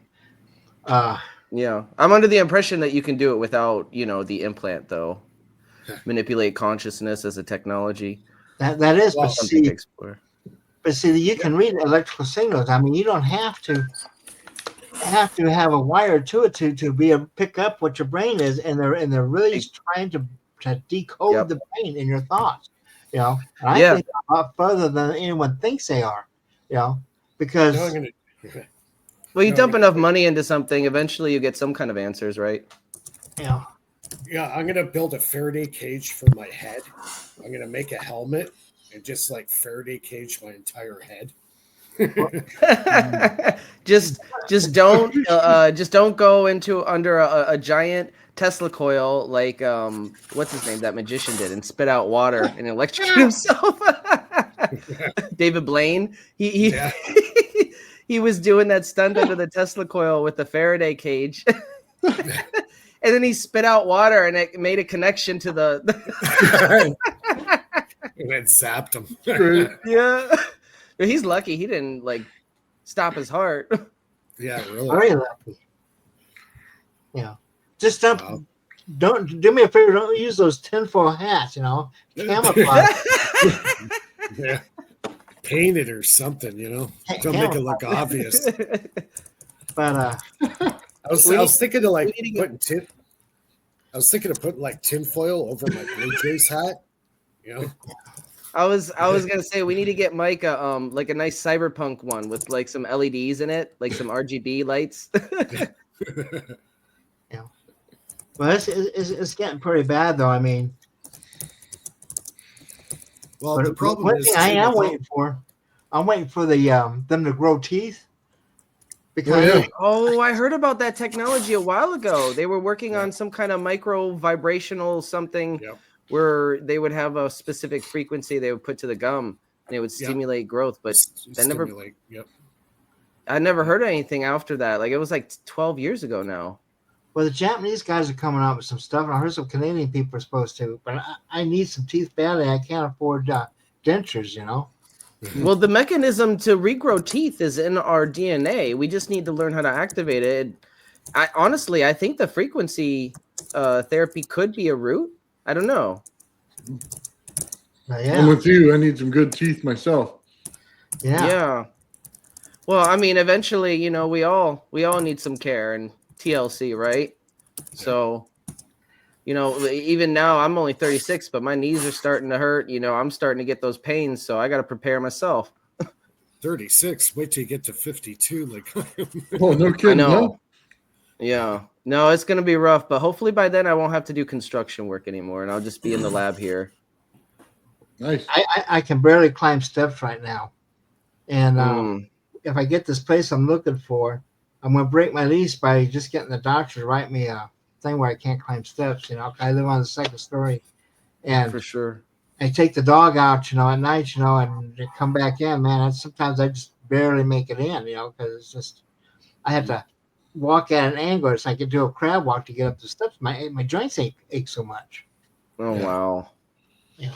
Yeah, I'm under the impression that you can do it without, the implant, though. Manipulate consciousness as a technology. That is, well, something to explore. But see, you can read electrical signals. I mean, you don't have to have a wire to it to be able to pick up what your brain is, and they're really trying to decode the brain in your thoughts. And I think a lot further than anyone thinks they are. Because you dump enough money into something, eventually you get some kind of answers, right? Yeah. Yeah, I'm gonna build a Faraday cage for my head. I'm gonna make a helmet and just like Faraday cage my entire head. just don't go under a giant Tesla coil like what's his name, that magician did, and spit out water and electrocute himself. David Blaine, he was doing that stunt under the Tesla coil with the Faraday cage. And then he spit out water, and it made a connection to the. And then zapped him. Yeah, but he's lucky he didn't stop his heart. Yeah, really. Very lucky. Yeah, just don't do me a favor. Don't use those tinfoil hats. Camouflage. Yeah, paint it or something. Don't make it look obvious. But I was thinking of putting tinfoil over my Blue Jays hat. I was gonna say we need to get Mike a nice cyberpunk one with some LEDs in it, some RGB lights. Yeah. Well, it's getting pretty bad though. I mean, well, the problem is I'm waiting for them to grow teeth. Because I heard about that technology a while ago. They were working on some kind of micro vibrational something where they would have a specific frequency they would put to the gum and it would stimulate growth. But I never heard anything after that. It was 12 years ago now. Well, the Japanese guys are coming out with some stuff, and I heard some Canadian people are supposed to. But I need some teeth badly. I can't afford dentures, Well, the mechanism to regrow teeth is in our DNA. We just need to learn how to activate it. I think the frequency therapy could be a route. I don't know. I'm with you. I need some good teeth myself. Yeah. Well, I mean, eventually, you know, we all need some care and TLC, right? So, you know, even now I'm only 36, but my knees are starting to hurt. You know, I'm starting to get those pains, so I got to prepare myself. 36. Wait till you get to 52. Like, oh, no kidding. I know. Huh? Yeah. No, it's going to be rough, but hopefully by then I won't have to do construction work anymore, and I'll just be in the lab here. Nice. I can barely climb steps right now. And if I get this place I'm looking for, I'm going to break my lease by just getting the doctor to write me a thing where I can't climb steps. You know, I live on the second story. And for sure. I take the dog out, you know, at night, you know, and they come back in, man. Sometimes I just barely make it in, you know, because it's just, I have to walk at an angle. It's like I do a crab walk to get up the steps. My joints ache so much. Oh, wow. Yeah.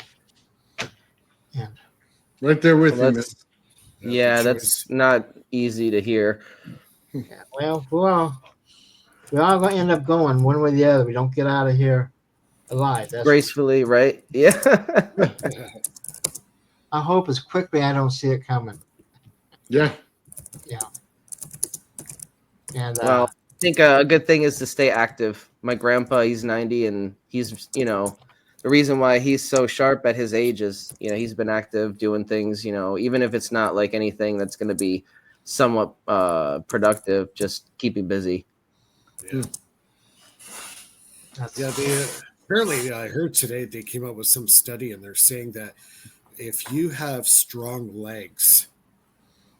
And right there with you, man. Yeah, that's not easy to hear. Yeah, well, we're all going to end up going one way or the other. We don't get out of here alive. That's gracefully, right? Yeah. I hope as quickly I don't see it coming. Yeah. Yeah. And well, I think a good thing is to stay active. My grandpa, he's 90, and he's, you know, the reason why he's so sharp at his age is, you know, he's been active doing things, you know, even if it's not like anything that's going to be somewhat productive, just keeping busy. Yeah. Apparently I heard today they came out with some study and they're saying that if you have strong legs,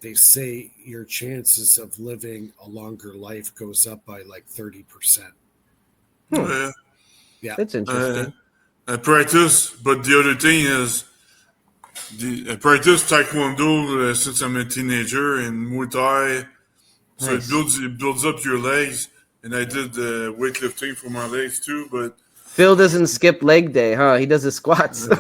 they say your chances of living a longer life goes up by like 30%. Yeah. That's interesting. I practice, but the other thing is, I practice Taekwondo since I'm a teenager and Muay Thai, so nice. it builds up your legs. And I did weightlifting for my legs too, but Phil doesn't skip leg day, huh? He does his squats. But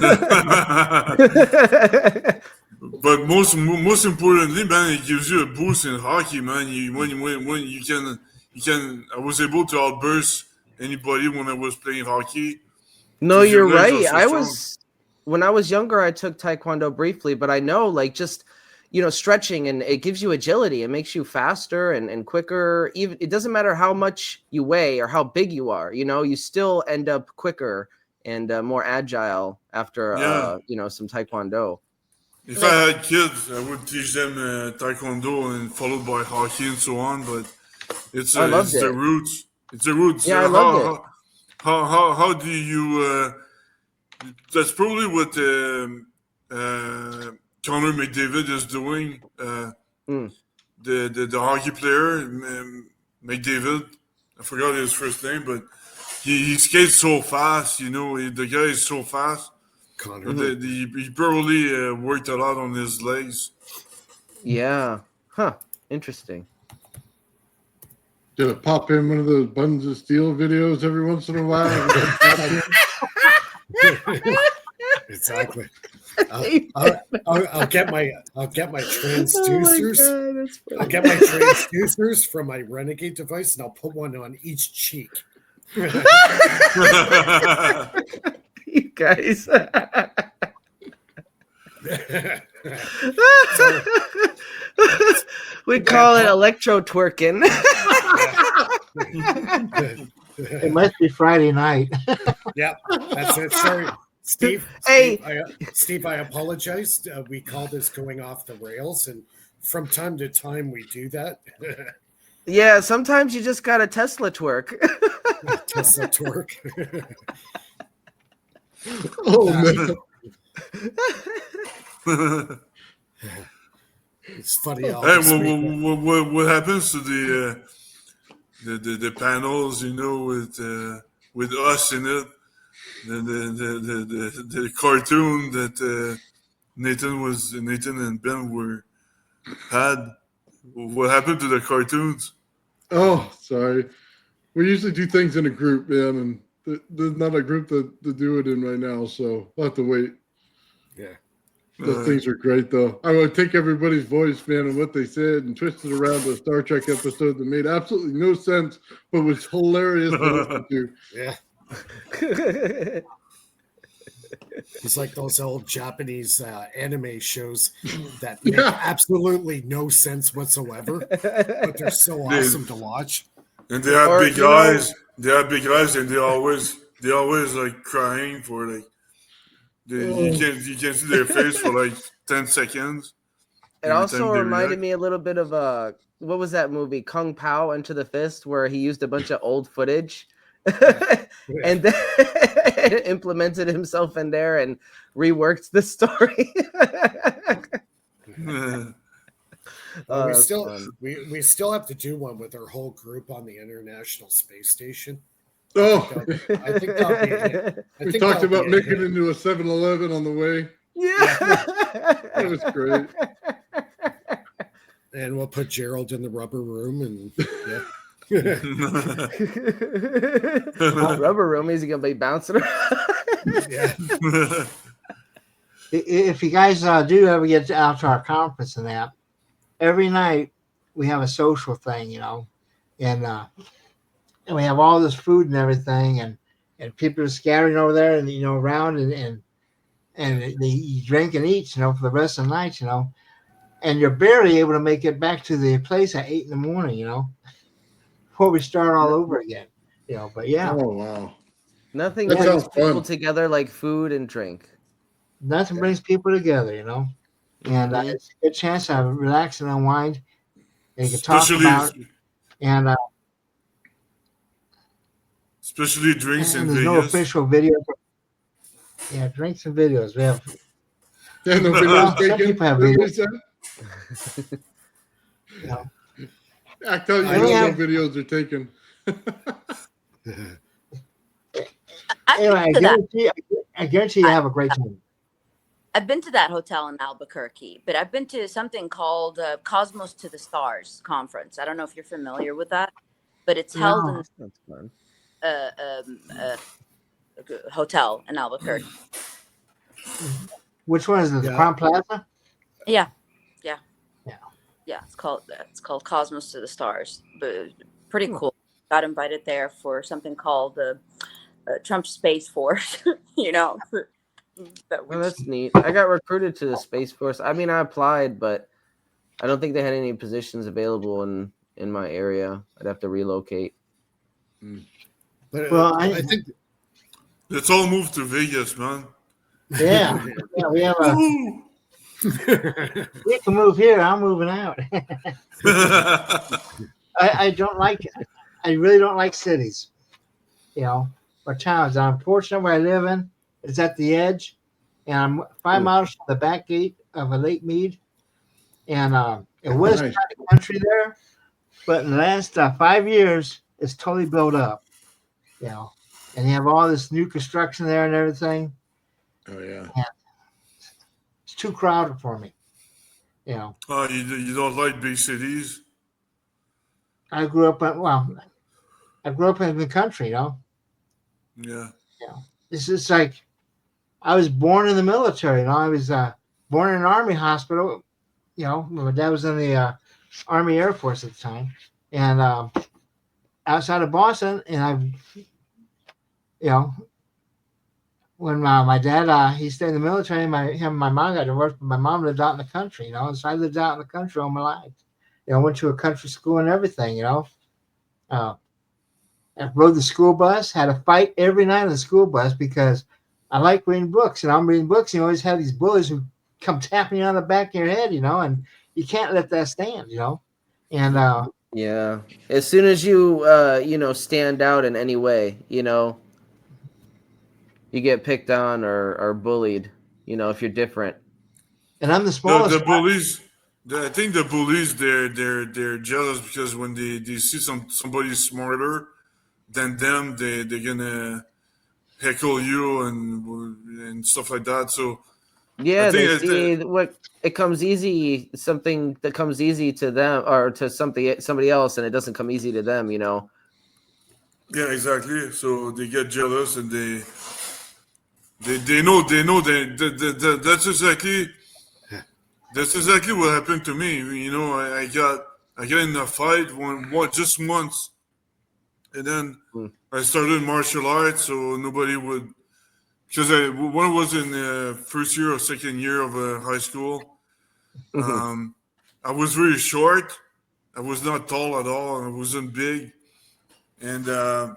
most importantly, man, it gives you a boost in hockey, man. When you can, I was able to outburst anybody when I was playing hockey. No, you're right. When I was younger, I took Taekwondo briefly, but I know, like, just, you know, stretching, and it gives you agility. It makes you faster and quicker. Even it doesn't matter how much you weigh or how big you are, you know, you still end up quicker and more agile after, you know, some Taekwondo. If I had kids, I would teach them Taekwondo and followed by hockey and so on, but it's the roots. It's the roots. Yeah, I loved it. How do you, that's probably what Connor McDavid is doing. The hockey player, McDavid, I forgot his first name, but he skates so fast, you know, the guy is so fast. Connor. He probably worked a lot on his legs. Yeah. Huh. Interesting. Did it pop in one of those Buns of Steel videos every once in a while? Exactly. I'll get my transducers. Oh, I'll get my transducers from my Renegade device, and I'll put one on each cheek. You guys. We call it electro twerking. It must be Friday night. Yeah, that's it. Sorry, Steve. Hey, Steve, I apologize. We call this going off the rails, and from time to time we do that. Yeah, sometimes you just got a Tesla twerk. Tesla twerk. Oh man. It's funny. Hey, what happens to the panels? You know, with us in it, the cartoon that Nathan and Ben had. What happened to the cartoons? Oh, sorry. We usually do things in a group, man, and there's not a group to do it in right now, so we'll have to wait. Yeah. Those things are great, though. I would take everybody's voice, man, and what they said and twist it around to a Star Trek episode that made absolutely no sense, but was hilarious to listen to. Yeah. It's like those old Japanese anime shows that make absolutely no sense whatsoever, but they're so awesome to watch. And they have big eyes. They have big eyes, and they always like crying for like. You can't see their face for like 10 seconds. It also reminded me a little bit of what was that movie, Kung Pao Enter the Fist, where he used a bunch of old footage and then implemented himself in there and reworked the story. We still have to do one with our whole group on the International Space Station. Oh, I think that'll be it. We talked about making it into a 7-Eleven on the way. Yeah. That was great. And we'll put Gerald in the rubber room and rubber room, is he gonna be bouncing around? Yeah. If you guys do ever get out to our conference and that, every night we have a social thing, and we have all this food and everything, and people are scattering over there and around and they drink and eat, for the rest of the night, and you're barely able to make it back to the place at 8 a.m, before we start all over again, But yeah. Oh wow. Nothing brings people together like food and drink. Nothing brings people together, and it's a good chance to relax and unwind. And you can talk about it, and especially drinks and in there's Vegas. no official videos. Yeah, drinks and videos. We have. Yeah, no videos. Some people have videos. Act out no videos are taken. Anyway, I guarantee you have a great time. I've been to that hotel in Albuquerque, but I've been to something called Cosmos to the Stars conference. I don't know if you're familiar with that, but it's held in a hotel in Albuquerque. Which one is it? The Crown Plaza? Yeah. It's called Cosmos to the Stars. But pretty cool. Got invited there for something called the Trump Space Force. That's neat. I got recruited to the Space Force. I mean, I applied, but I don't think they had any positions available in my area. I'd have to relocate. But I think let's all move to Vegas, man. Yeah, we have a. We can move here. I'm moving out. I don't like. I really don't like cities, or towns. Unfortunately, where I live in is at the edge, and I'm 5 miles from the back gate of a Lake Mead, and it was kind of country there, but in the last 5 years, it's totally built up, and you have all this new construction there and everything. Oh yeah, and it's too crowded for me, Oh, you don't like big cities? I grew up in the country, Yeah. It's just like I was born in the military. I was born in an Army hospital. My dad was in the Army Air Force at the time, and outside of Boston. And when my dad he stayed in the military, my mom got divorced, but my mom lived out in the country. So I lived out in the country all my life. I went to a country school and everything. I rode the school bus, had a fight every night on the school bus because I like reading books, and I'm reading books. You always have these bullies who come tapping you on the back of your head, and you can't let that stand, And yeah, as soon as you stand out in any way, you get picked on or bullied, if you're different. And I'm the smallest. The bullies. I think the bullies they're jealous because when they see somebody smarter than them, they're gonna heckle you and stuff like that. So yeah, they see what it comes easy, something that comes easy to them or to somebody else, and it doesn't come easy to them. Yeah, exactly. So they get jealous and they know that that's exactly what happened to me. I got in a fight just once, and then I started martial arts, so nobody would because when I was in the first year or second year of high school, I was very short. I was not tall at all. I wasn't big, and I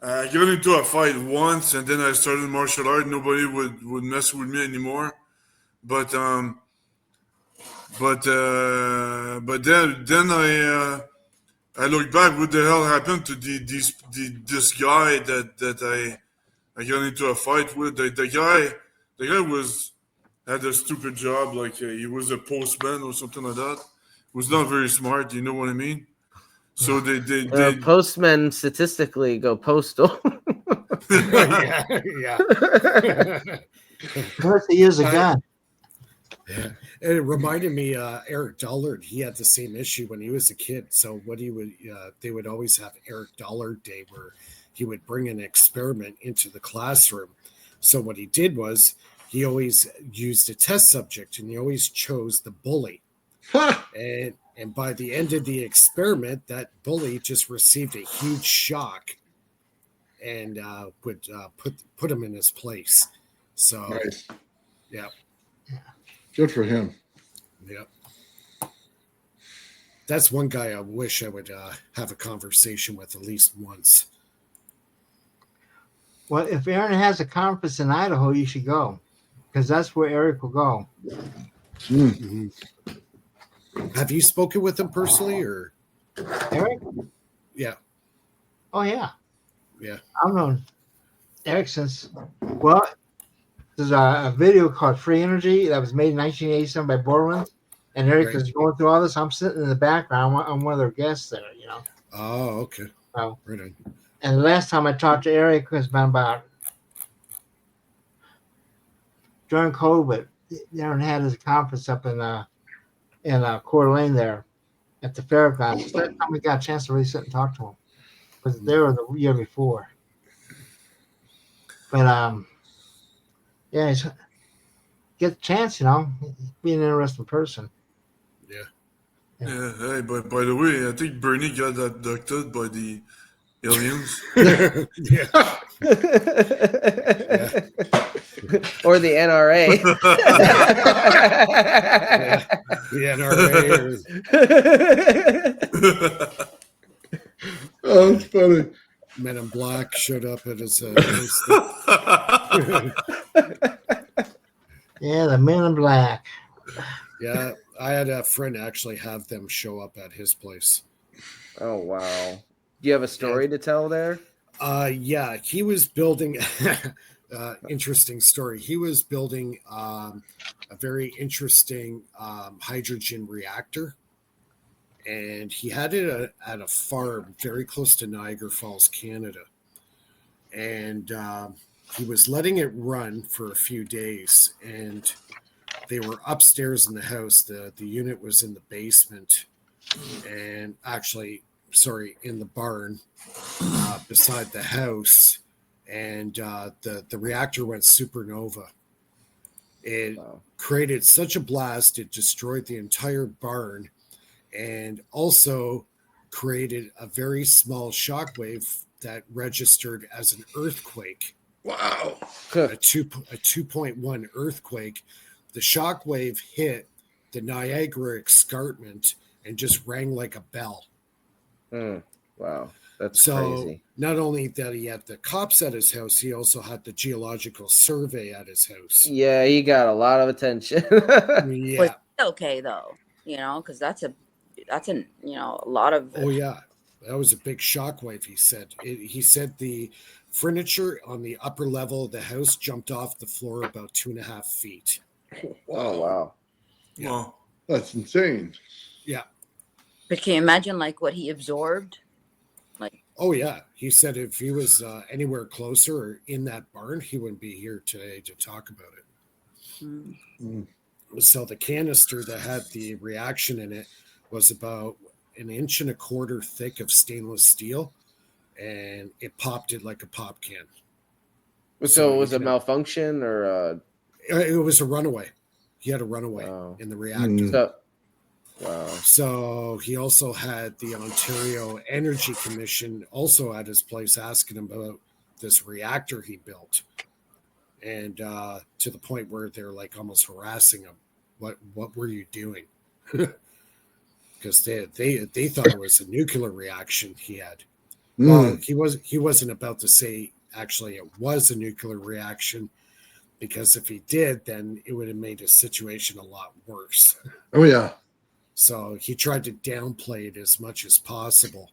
got into a fight once, and then I started martial art. Nobody would mess with me anymore. But then I looked back. What the hell happened to this guy that I got into a fight with? The guy had a stupid job, like he was a postman or something like that. Was not very smart. You know what I mean? So they postmen statistically go postal. yeah. Because he use a gun. Yeah. And it reminded me, Eric Dollard, he had the same issue when he was a kid. So what they would always have Eric Dollard Day, where he would bring an experiment into the classroom. So what he did was he always used a test subject, and he always chose the bully. And by the end of the experiment, that bully just received a huge shock and would put him in his place. So, nice. Yeah. Good for him. Yeah. That's one guy I wish I would have a conversation with at least once. Well, if Aaron has a conference in Idaho, you should go, because that's where Eric will go. Mm-hmm. Have you spoken with him personally, or Eric? Yeah. Oh yeah. Yeah. I've known Eric since. Well, there's a video called Free Energy that was made in 1987 by Borland, and Eric is going through all this. I'm sitting in the background. I'm one of their guests there. Oh, okay. So, right on. And the last time I talked to Eric has been about during COVID. Aaron had his conference up in Coeur d'Alene there at the fairgrounds. It's the first time we got a chance to really sit and talk to him, because they were the year before. But yeah, get the chance, be an interesting person. Yeah. Yeah. Hey, by the way, I think BurnEye got abducted by the aliens. Yeah. Or the NRA. Yeah. The NRA. Oh, that's funny. Men in Black showed up at his Yeah, the Men in Black. Yeah, I had a friend actually have them show up at his place. Oh, wow. Do you have a story to tell there? Yeah, he was building interesting story. He was building a very interesting hydrogen reactor, and he had it at a farm very close to Niagara Falls, Canada. And he was letting it run for a few days, and they were upstairs in the house. The unit was in the basement, and actually, in the barn beside the house. And the reactor went supernova. It created such a blast, it destroyed the entire barn, and also created a very small shockwave that registered as an earthquake. Wow. A 2.1 earthquake. The shockwave hit the Niagara escarpment and just rang like a bell. Wow. That's so crazy. Not only that he had the cops at his house, he also had the geological survey at his house. Yeah, he got a lot of attention. Yeah. Was okay though, because that's a lot of. Oh yeah, that was a big shockwave. He said. He said the furniture on the upper level of the house jumped off the floor about 2.5 feet. Oh wow. Yeah. Wow. That's insane. Yeah. But can you imagine what he absorbed? Oh yeah, he said if he was anywhere closer or in that barn, he wouldn't be here today to talk about it. So the canister that had the reaction in it was about 1.25 inches thick of stainless steel, and it popped it like a pop can. So it was a malfunction, or it was a runaway. He had a runaway in the reactor. So he also had the Ontario Energy Commission also at his place asking him about this reactor he built. and to the point where they're like almost harassing him. What were you doing? Because they thought it was a nuclear reaction he had. Well, he wasn't about to say actually it was a nuclear reaction, because if he did, then it would have made his situation a lot worse. Oh yeah. So he tried to downplay it as much as possible.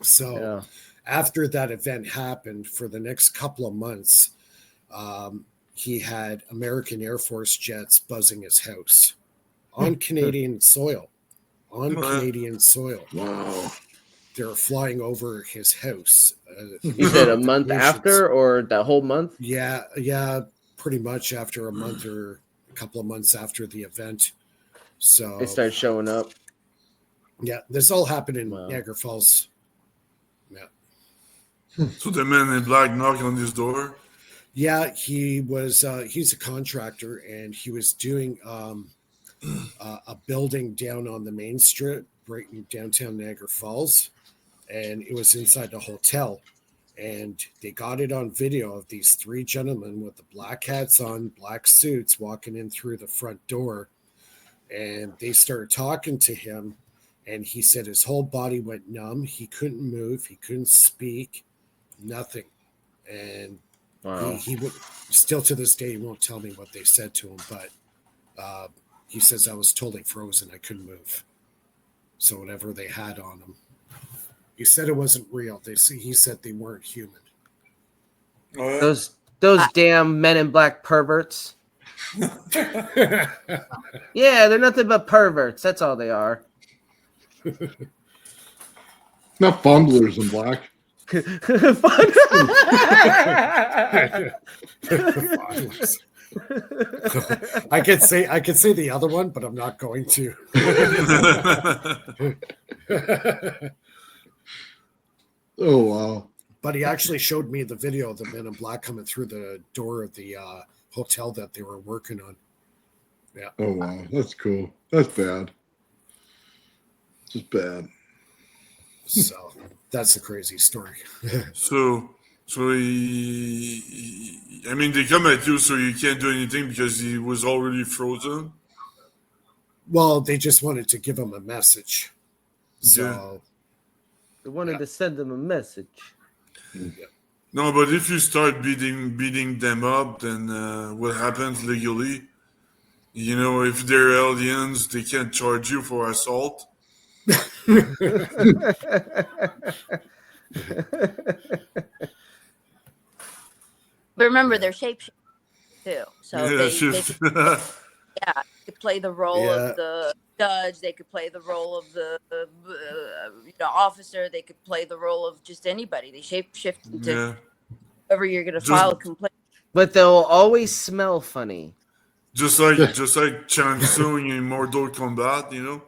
So after that event happened, for the next couple of months, he had American Air Force jets buzzing his house on Canadian soil. Canadian soil. Wow. They were flying over his house. You said a month after, or that whole month? Yeah, pretty much after a month or a couple of months after the event. So they started showing up. Yeah, this all happened in Niagara Falls. Yeah. So the man in black knocked on his door? Yeah, he's a contractor, and he was doing a building down on the main strip, right in downtown Niagara Falls, and it was inside the hotel. And they got it on video of these three gentlemen with the black hats on, black suits, walking in through the front door. And they started talking to him, and he said his whole body went numb. He couldn't move. He couldn't speak. Nothing. And he would still to this day, he won't tell me what they said to him, but he says I was totally frozen. I couldn't move. So whatever they had on him, he said it wasn't real. He said they weren't human. Those damn Men in Black perverts. Yeah, they're nothing but perverts. That's all they are. Not fondlers in black. I could say the other one, but I'm not going to. Oh wow. But he actually showed me the video of the Men in Black coming through the door of the hotel that they were working on. Yeah. Oh wow, that's cool. That's bad. Just bad. So that's a crazy story. So I mean, they come at you, so you can't do anything because he was already frozen. Well, they just wanted to give him a message. So they wanted to send them a message. Yeah. No, but if you start beating them up, then what happens legally? You know, if they're aliens, they can't charge you for assault. But remember, they're shapeshifters too. So they could play the role of the judge. They could play the role of the officer. They could play the role of just anybody. They shapeshift into whoever you're going to file a complaint. But they'll always smell funny. Just like Chang Tsung in Mortal Kombat, you know,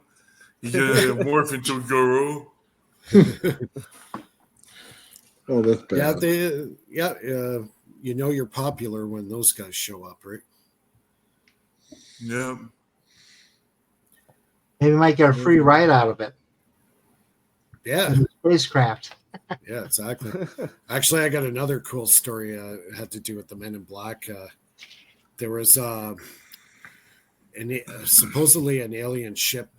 you can morph into Goro. Oh, that's bad. You know you're popular when those guys show up, right? Yeah. Maybe we might get a free ride out of it. Yeah. Spacecraft. Yeah, exactly. Actually, I got another cool story. It had to do with the Men in Black. There was supposedly an alien ship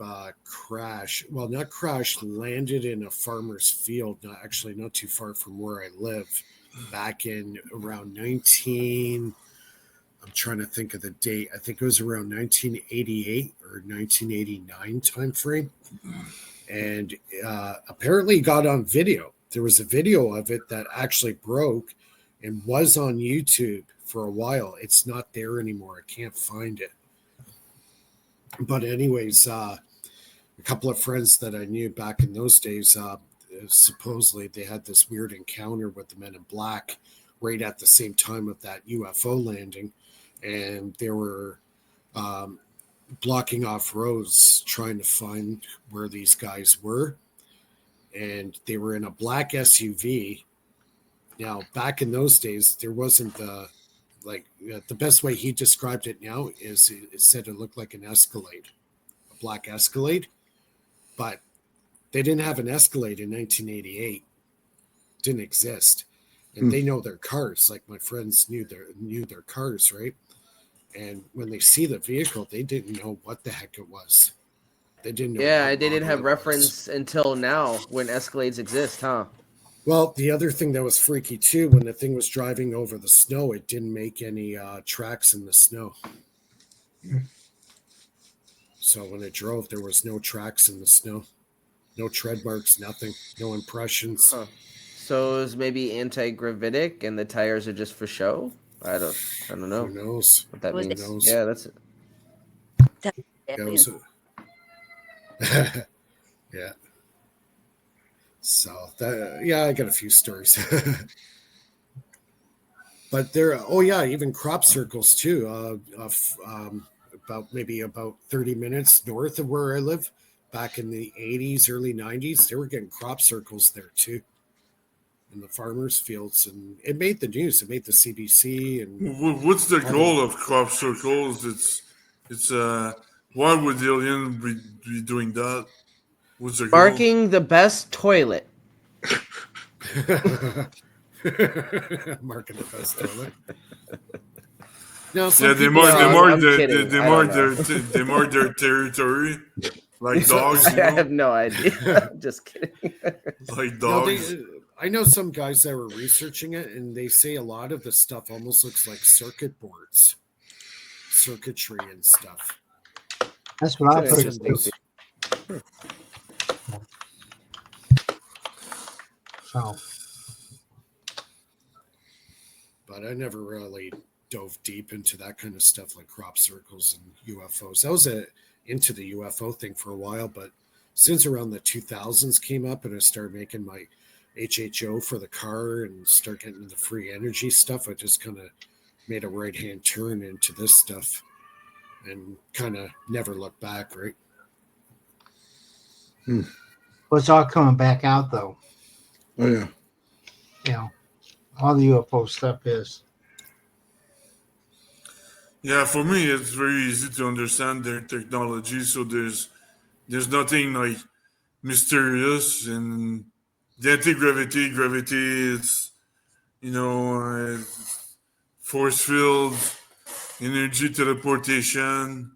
crash. Well, not crashed, landed in a farmer's field, not too far from where I live, back in around I'm trying to think of the date. I think it was around 1988 or 1989 time frame. And apparently got on video. There was a video of it that actually broke and was on YouTube for a while. It's not there anymore. I can't find it. But anyways, a couple of friends that I knew back in those days, supposedly they had this weird encounter with the Men in Black right at the same time of that UFO landing. And they were blocking off roads trying to find where these guys were. And they were in a black SUV. Now, back in those days, there wasn't the best way he described it now is it said it looked like an Escalade, a black Escalade. But they didn't have an Escalade in 1988. Didn't exist. and they know their cars. Like my friends knew their cars, right? And when they see the vehicle, they didn't know what the heck it was. They didn't know. Yeah, they didn't have reference until now when Escalades exist, huh? Well, the other thing that was freaky too, when the thing was driving over the snow, it didn't make any tracks in the snow. So when it drove, there was no tracks in the snow, no tread marks, nothing, no impressions. Huh. So it was maybe anti-gravitic, and the tires are just for show. I don't know. Who knows what that means? Knows? Yeah, that's it. Yeah. So that, I got a few stories. But there, even crop circles too. About 30 minutes north of where I live, back in the 80s, early 90s, they were getting crop circles there too, in the farmers' fields, and it made the news. It made the CBC. And what's the goal of crop circles? It's why would the alien be doing that? What's the marking the best toilet? Marking the best toilet. No, they mark their territory like dogs. I have no idea. Just kidding. Like dogs. I know some guys that were researching it, and they say a lot of the stuff almost looks like circuit boards, circuitry and stuff. That's what I've heard. So, but I never really dove deep into that kind of stuff like crop circles and UFOs. I was into the UFO thing for a while, but since around the 2000s came up and I started making my HHO for the car and start getting into the free energy stuff, I just kind of made a right-hand turn into this stuff and kind of never looked back, right? Well, it's all coming back out, though. Oh, yeah. You know, all the UFO stuff is. Yeah, for me, it's very easy to understand their technology. So there's nothing like mysterious, and the anti-gravity, gravity, it's, force fields, energy teleportation.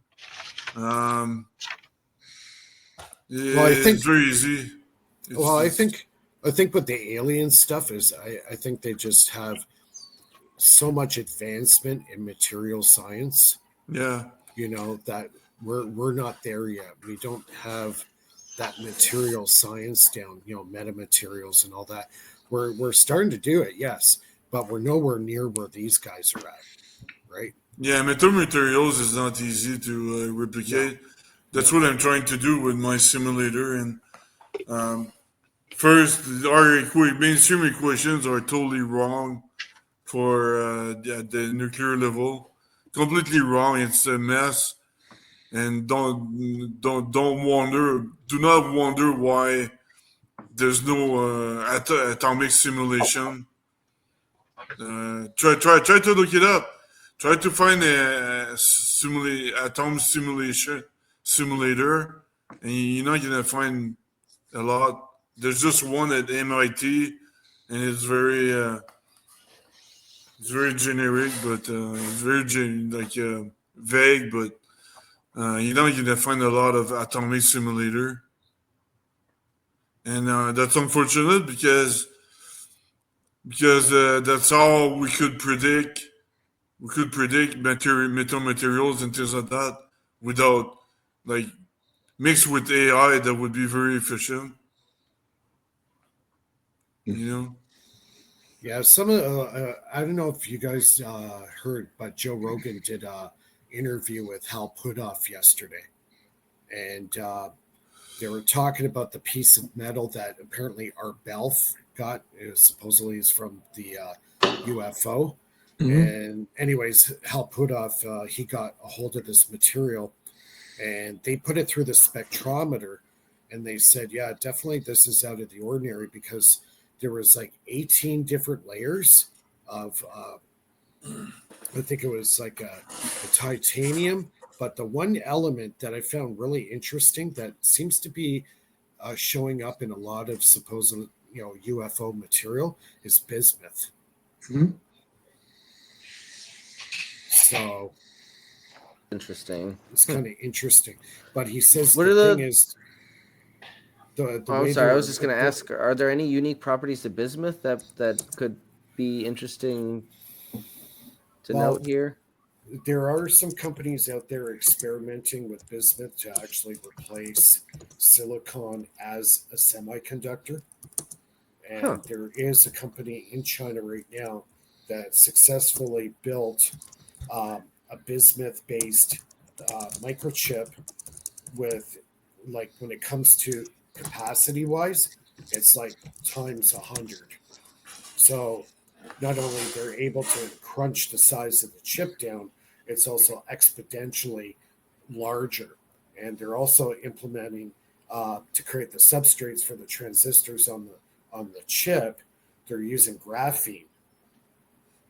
It's very easy. I think what the alien stuff is, I think they just have so much advancement in material science. Yeah. That we're not there yet. We don't have that material science down, metamaterials and all that. We're starting to do it, yes, but we're nowhere near where these guys are at, right? Yeah, metamaterials is not easy to replicate. No. That's what I'm trying to do with my simulator. And first, our mainstream equations are totally wrong for the nuclear level. Completely wrong. It's a mess. And do not wonder why there's no atomic simulation. Try to look it up. Try to find a atom simulator, and you're not gonna find a lot. There's just one at MIT, and it's very generic, but it's very vague. But you're not gonna find a lot of atomic simulator, and that's unfortunate because that's all we could predict. We could predict metamaterials and things like that without, mixed with AI, that would be very efficient. Yeah, some of I don't know if you guys heard, but Joe Rogan did an interview with Hal Puthoff yesterday, and they were talking about the piece of metal that apparently Art Belf got. It supposedly is from the UFO. Mm-hmm. And anyways, Hal Puthoff, he got a hold of this material, and they put it through the spectrometer, and they said, yeah, definitely this is out of the ordinary, because there was 18 different layers of, I think it was a titanium, but the one element that I found really interesting that seems to be showing up in a lot of supposed, UFO material is bismuth. Mm-hmm. So interesting. it's kind of interesting. But he says What the are thing is, the I'm way sorry. I they're was just going to ask: are there any unique properties to bismuth that could be interesting to note here? There are some companies out there experimenting with bismuth to actually replace silicon as a semiconductor. And there is a company in China right now that successfully built a bismuth-based microchip with, like, when it comes to capacity-wise, it's like times 100. So not only they're able to crunch the size of the chip down, it's also exponentially larger. And they're also implementing to create the substrates for the transistors on the chip. They're using graphene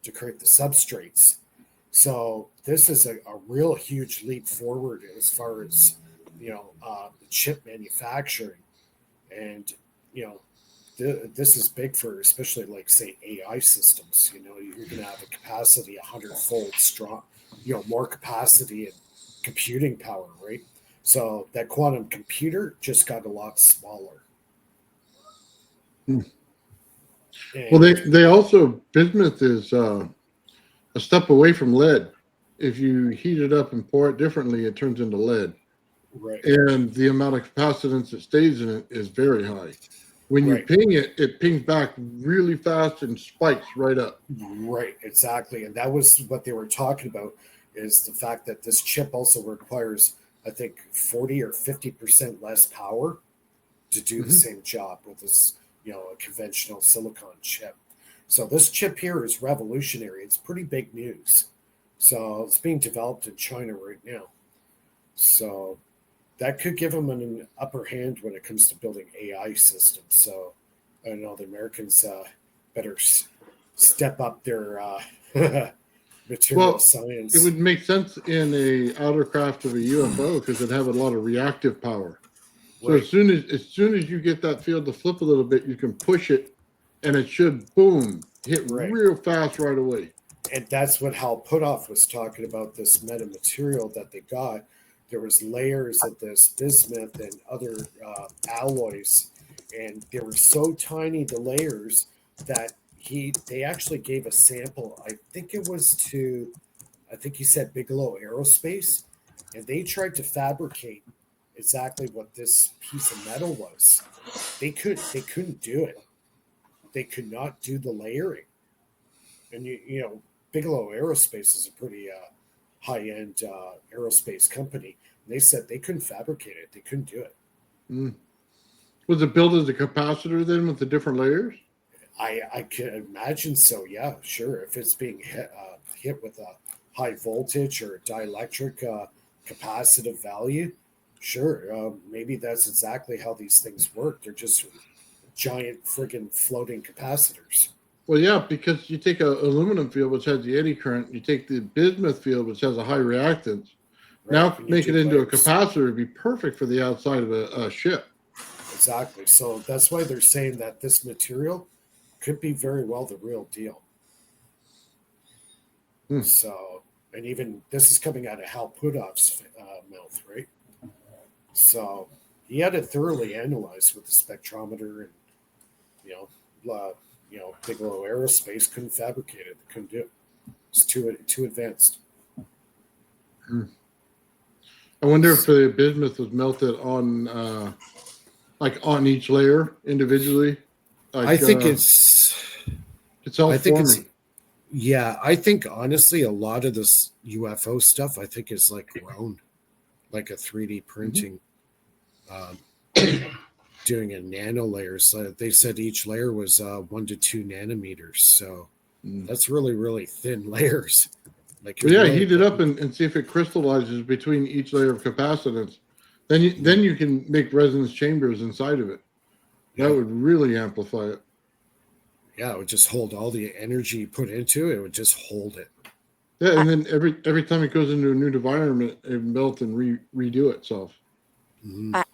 to create the substrates. So this is a real huge leap forward as far as chip manufacturing, and this is big for especially like say AI systems. You're going to have a capacity 100-fold strong, more capacity and computing power, right? So that quantum computer just got a lot smaller. Well, they also, bismuth is a step away from lead. If you heat it up and pour it differently, it turns into lead. Right. And the amount of capacitance that stays in it is very high. When you ping it, it pings back really fast and spikes right up. Right, exactly. And that was what they were talking about, is the fact that this chip also requires, I think, 40 or 50% less power to do the same job with this, a conventional silicon chip. So this chip here is revolutionary. It's pretty big news. So it's being developed in China right now. So that could give them an upper hand when it comes to building AI systems. So I don't know, the Americans better step up their material science. It would make sense in a outer craft of a UFO because it'd have a lot of reactive power. So as soon as you get that field to flip a little bit, you can push it, and it should hit real fast right away. And that's what Hal Puthoff was talking about, this metamaterial that they got. There was layers of this bismuth and other alloys, and they were so tiny, the layers, that they actually gave a sample. I think he said Bigelow Aerospace, and they tried to fabricate exactly what this piece of metal was. They couldn't do it. They could not do the layering. And Bigelow Aerospace is a pretty high-end aerospace company. And they said they couldn't fabricate it. They couldn't do it. Was it built as a capacitor then with the different layers? I can imagine so. Yeah, sure. If it's being hit with a high voltage or dielectric capacitive value, sure. Maybe that's exactly how these things work. They're just giant friggin' floating capacitors. Well, yeah, because you take an aluminum field, which has the eddy current, you take the bismuth field, which has a high reactance. Now make it into a capacitor would be perfect for the outside of a ship. Exactly. So that's why they're saying that this material could be very well the real deal. So, and even this is coming out of Hal Puthoff's mouth, right? So he had it thoroughly analyzed with the spectrometer, and Bigelow Aerospace couldn't fabricate it. They couldn't do it. It's too advanced. I wonder if the bismuth was melted on on each layer individually. I think it's all forming. I think honestly a lot of this UFO stuff I think is like grown, like a 3D printing, doing a nano layers. They said each layer was 1 to 2 nanometers, so that's really, really thin layers. Heat it up and see if it crystallizes between each layer of capacitance. Then you can make resonance chambers inside of it. That would really amplify it. Yeah, it would just hold all the energy you put into it. It would just hold it. Yeah, and then every time it goes into a new environment, it melt and redo itself.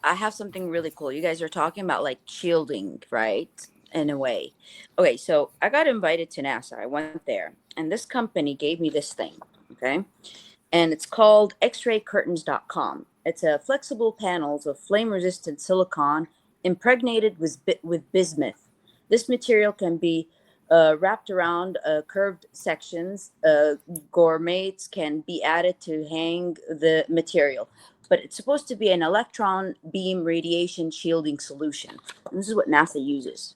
I have something really cool. You guys are talking about like shielding, right? in a way. Okay, so I got invited to NASA. I went there, and this company gave me this thing, okay? And it's called xraycurtains.com. It's a flexible panels of flame-resistant silicon impregnated with bismuth. This material can be wrapped around curved sections. Gourmets can be added to hang the material. But it's supposed to be an electron beam radiation shielding solution. And this is what NASA uses.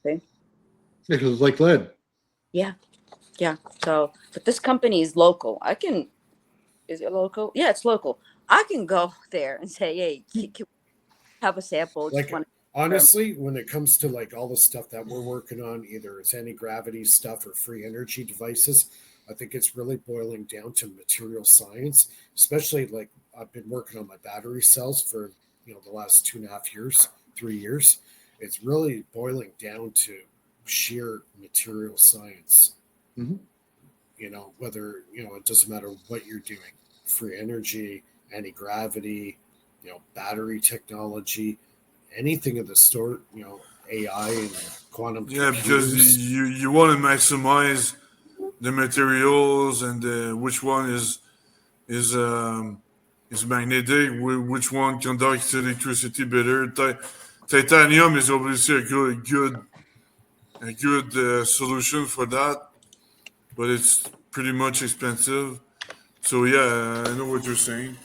Okay. Yeah, because it's like lead. Yeah. So, but this company is local. Is it local? Yeah, it's local. I can go there and say, hey, can we have a sample? Like, honestly, when it comes to like all the stuff that we're working on, either it's anti-gravity stuff or free energy devices, I think it's really boiling down to material science, especially like I've been working on my battery cells for, the last 2.5 years, 3 years. It's really boiling down to sheer material science. Mm-hmm. Whether, it doesn't matter what you're doing, free energy, anti-gravity, battery technology, anything of the sort, AI and quantum computers. Because you want to maximize the materials and which one is magnetic, which one conducts electricity better. Titanium is obviously a good solution for that, but it's pretty much expensive. So yeah, I know what you're saying.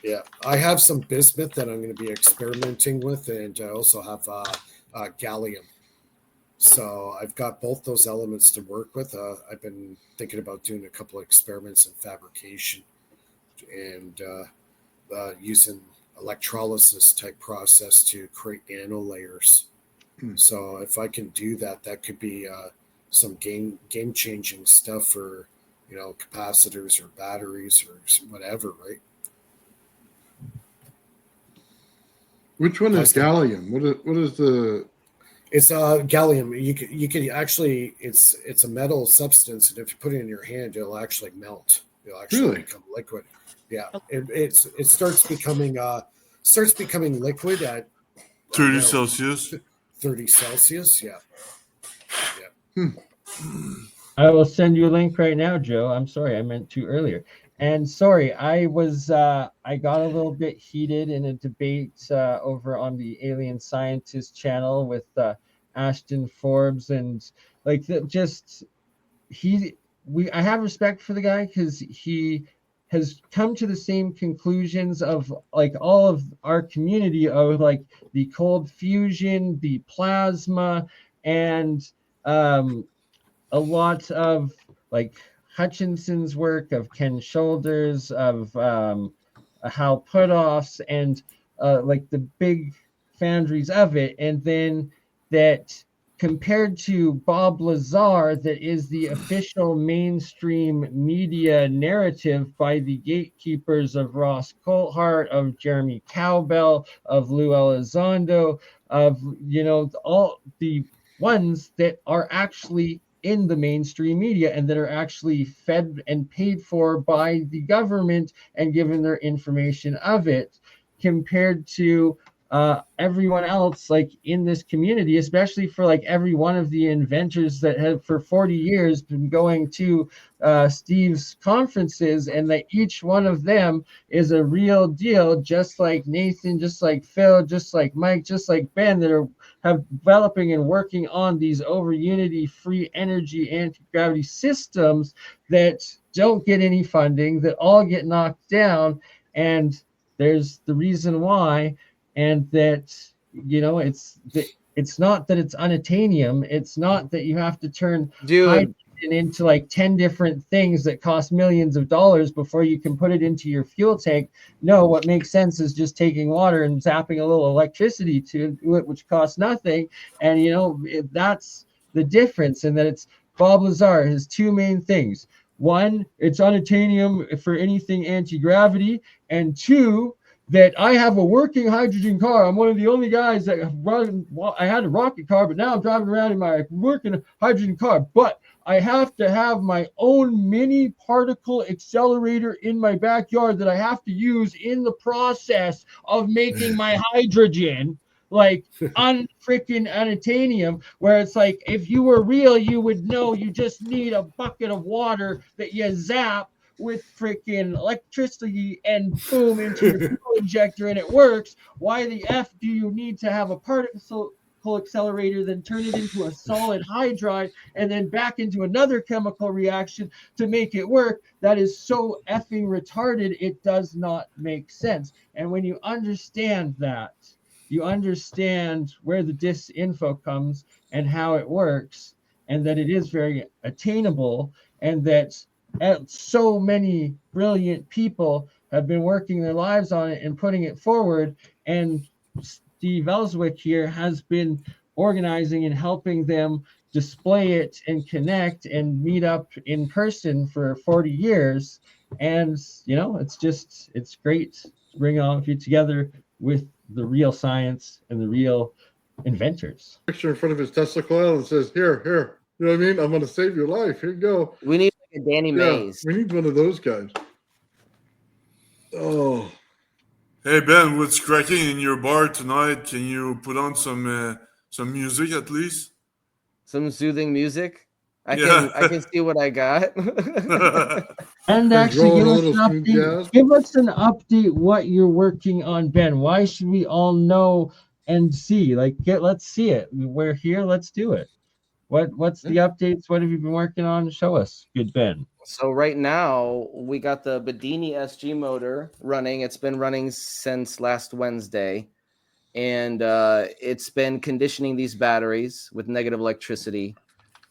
Yeah, I have some bismuth that I'm going to be experimenting with, and I also have gallium. So I've got both those elements to work with. I've been thinking about doing a couple of experiments in fabrication and using electrolysis type process to create nano layers. So if I can do that, that could be some game changing stuff for capacitors or batteries or whatever, right? Which one is gallium? What is the? It's gallium. You can actually it's a metal substance, and if you put it in your hand, it'll actually melt. It'll actually become liquid. Yeah, it starts becoming liquid at 30 Celsius. 30 Celsius, yeah. I will send you a link right now, Joe. I'm sorry, I meant to earlier. And sorry, I got a little bit heated in a debate over on the Alien Scientist channel with Ashton Forbes, and I have respect for the guy because he has come to the same conclusions of like all of our community of like the cold fusion, the plasma, and a lot of like Hutchinson's work, of Ken Shoulders, of Hal Putoffs, and like the big foundries of it. And then that compared to Bob Lazar, that is the official mainstream media narrative by the gatekeepers of Ross Coulthart, of Jeremy Cowbell, of Lou Elizondo, of all the ones that are actually in the mainstream media and that are actually fed and paid for by the government and given their information of it, compared to everyone else like in this community, especially for like every one of the inventors that have for 40 years been going to Steve's conferences, and that each one of them is a real deal, just like Nathan, just like Phil, just like Mike, just like Ben, that are developing and working on these over unity free energy anti-gravity systems that don't get any funding, that all get knocked down. And there's the reason why. And that, it's not that it's unattainium. It's not that you have to turn hydrogen into like 10 different things that cost millions of dollars before you can put it into your fuel tank. No, what makes sense is just taking water and zapping a little electricity to it, which costs nothing. And, that's the difference. And that it's Bob Lazar has two main things. One, it's unattainium for anything anti-gravity. And two, that I have a working hydrogen car. I'm one of the only guys that I had a rocket car, but now I'm driving around in my working hydrogen car. But I have to have my own mini particle accelerator in my backyard that I have to use in the process of making my hydrogen. like unfreaking unattainium, where it's like if you were real, you would know you just need a bucket of water that you zap with freaking electricity and boom into your fuel injector and it works. Why the F do you need to have a particle accelerator, then turn it into a solid hydride and then back into another chemical reaction to make it work? That is so effing retarded, it does not make sense. And when you understand that, you understand where the disinfo comes and how it works, and that it is very attainable, and that so many brilliant people have been working their lives on it and putting it forward. And Steve Elswick here has been organizing and helping them display it and connect and meet up in person for 40 years. And, it's great to bring all of you together with the real science and the real inventors. Picture in front of his Tesla coil and says, here. You know what I mean? I'm going to save your life. Here you go. We need like a Danny Mays. We need one of those guys. Oh. Hey, Ben, what's cracking in your bar tonight? Can you put on some music at least? Some soothing music? I can see what I got. And actually, give us an update what you're working on, Ben. Why should we all know and see? Let's see it. We're here. Let's do it. What's the updates? What have you been working on? Show us, good Ben. So right now we got the Bedini SG motor running. It's been running since last Wednesday, and it's been conditioning these batteries with negative electricity.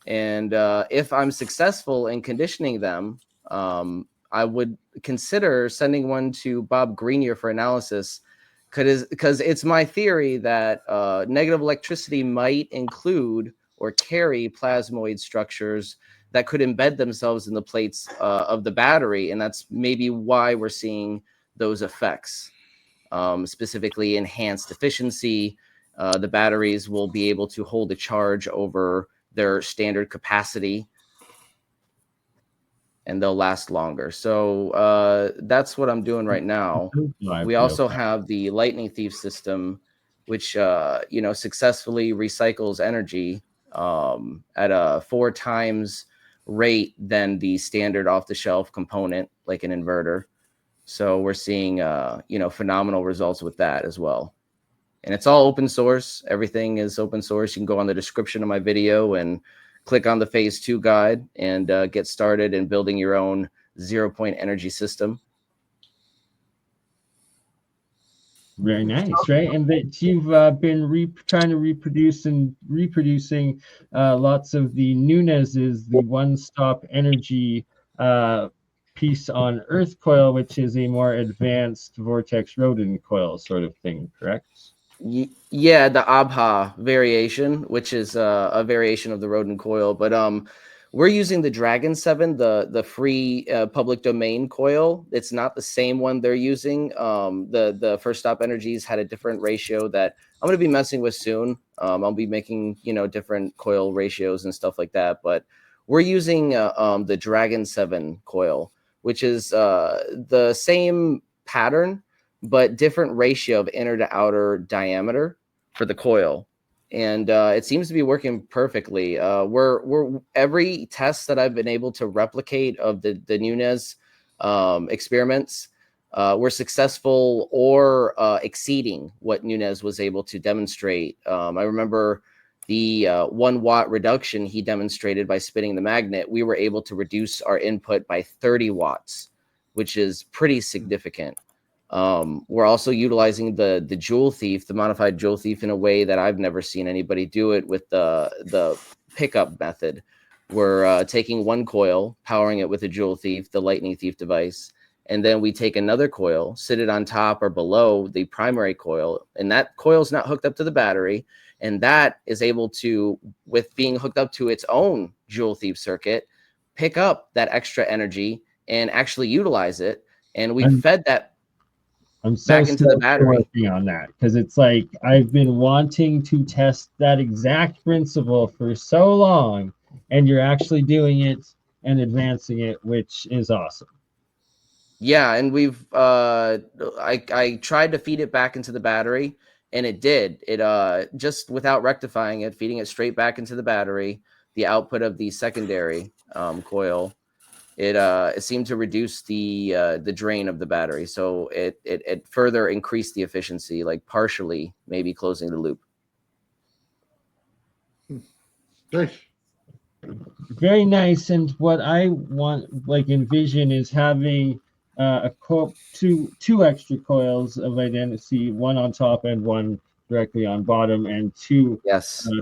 And if I'm successful in conditioning them, I would consider sending one to Bob Greenier for analysis, because it's my theory that negative electricity might include or carry plasmoid structures that could embed themselves in the plates of the battery. And that's maybe why we're seeing those effects, specifically enhanced efficiency. The batteries will be able to hold a charge over their standard capacity, and they'll last longer. So that's what I'm doing right now. We also have the Lightning Thief system, which successfully recycles energy at a 4 times rate than the standard off-the-shelf component, like an inverter. So we're seeing phenomenal results with that as well. And it's all open source. Everything is open source. You can go on the description of my video and click on the phase 2 guide and get started in building your own 0-point energy system. Very nice, right? And that you've been trying to reproducing lots of the Nunez's, the one-stop energy piece on Earth coil, which is a more advanced vortex rodent coil sort of thing, correct? Yeah, the Abha variation, which is a variation of the rodent coil, but we're using the Dragon 7, the free public domain coil. It's not the same one they're using. The First Stop Energies had a different ratio that I'm going to be messing with soon. I'll be making different coil ratios and stuff like that, but we're using the Dragon 7 coil, which is the same pattern but different ratio of inner to outer diameter for the coil. And it seems to be working perfectly. We're every test that I've been able to replicate of the Nunez experiments, we're successful or exceeding what Nunez was able to demonstrate. I remember the 1 watt reduction he demonstrated by spinning the magnet. We were able to reduce our input by 30 watts, which is pretty significant. We're also utilizing the Joule Thief, the modified Joule Thief, in a way that I've never seen anybody do it with the pickup method. We're taking one coil, powering it with a Joule Thief, the Lightning Thief device, and then we take another coil, sit it on top or below the primary coil, and that coil is not hooked up to the battery, and that is able to, with being hooked up to its own Joule Thief circuit, pick up that extra energy and actually utilize it. And we fed that back into the battery. Working on that, because it's like I've been wanting to test that exact principle for so long, and you're actually doing it and advancing it, which is awesome. Yeah, and we've I tried to feed it back into the battery, And it did. It just without rectifying it, feeding it straight back into the battery, the output of the secondary coil, it seemed to reduce the drain of the battery. So it further increased the efficiency, like partially maybe closing the loop. Nice. Very nice. And what I want, like envision, is having two extra coils of identity, one on top and one directly on bottom, and two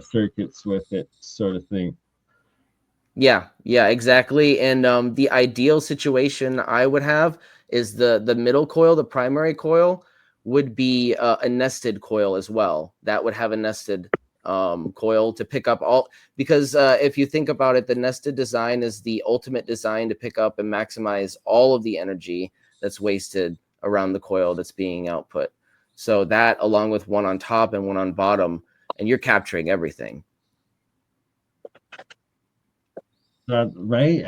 circuits with it, sort of thing. Yeah, exactly. And the ideal situation I would have is the middle coil, the primary coil, would be a nested coil as well. That would have a nested coil to pick up all, because if you think about it, the nested design is the ultimate design to pick up and maximize all of the energy that's wasted around the coil that's being output. So that, along with one on top and one on bottom, and you're capturing everything. Right?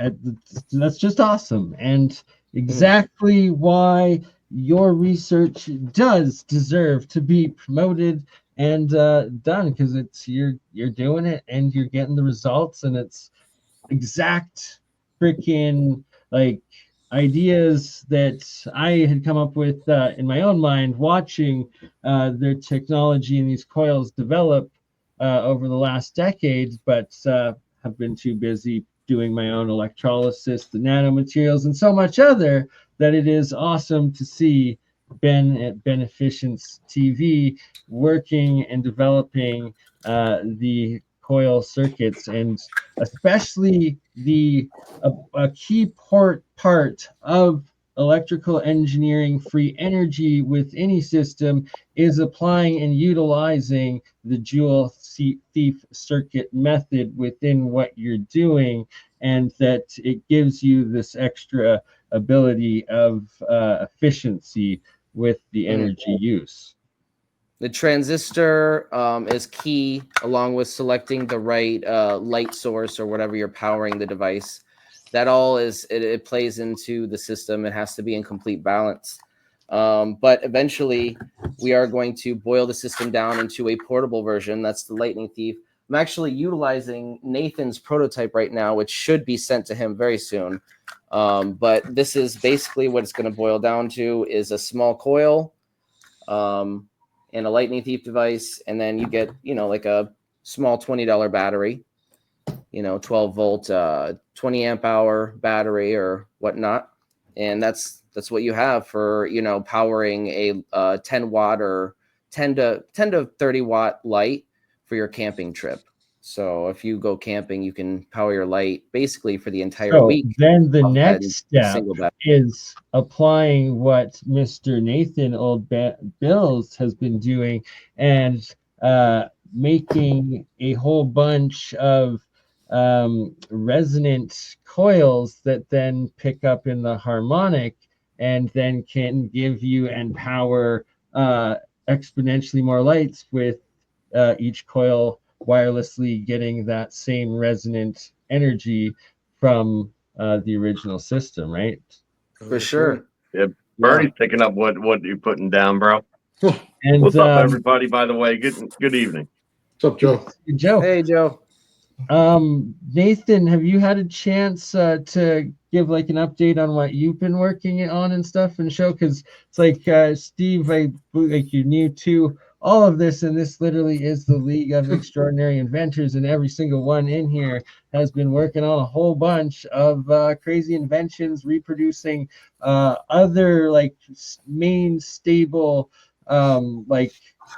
That's just awesome, and exactly why your research does deserve to be promoted and done, because it's you're doing it and you're getting the results, and it's exact freaking like ideas that I had come up with in my own mind, watching their technology and these coils develop over the last decade, but have been too busy doing my own electrolysis, the nanomaterials, and so much other, that it is awesome to see Ben at Beneficence TV working and developing the coil circuits, and especially a key part of electrical engineering free energy with any system is applying and utilizing the Joule thief circuit method within what you're doing, and that it gives you this extra ability of efficiency with the energy use. The transistor is key, along with selecting the right light source or whatever you're powering the device. That all it plays into the system. It has to be in complete balance. But eventually, we are going to boil the system down into a portable version. That's the Lightning Thief. I'm actually utilizing Nathan's prototype right now, which should be sent to him very soon. But this is basically what it's going to boil down to: is a small coil and a Lightning Thief device, and then you get, like a small $20 battery, 12 volt, 20 amp hour battery or whatnot. And that's what you have for, powering a 10 watt or 10 to 30 watt light for your camping trip. So if you go camping, you can power your light basically for the entire week. Then the next step is applying what Mr. Nathan Old Bills has been doing, and making a whole bunch of resonant coils that then pick up in the harmonic, and then can give you and power exponentially more lights with each coil wirelessly getting that same resonant energy from the original system, right? For sure. Yeah, Bernie's picking up what you're putting down, bro. And what's up, everybody? By the way, good evening. What's up, Joe? Joe. Hey, Joe. Nathan, have you had a chance to give like an update on what you've been working on and stuff and show? Because it's like Steve, like you're new to all of this, and this literally is the League of Extraordinary Inventors, and every single one in here has been working on a whole bunch of crazy inventions, reproducing other like main stable like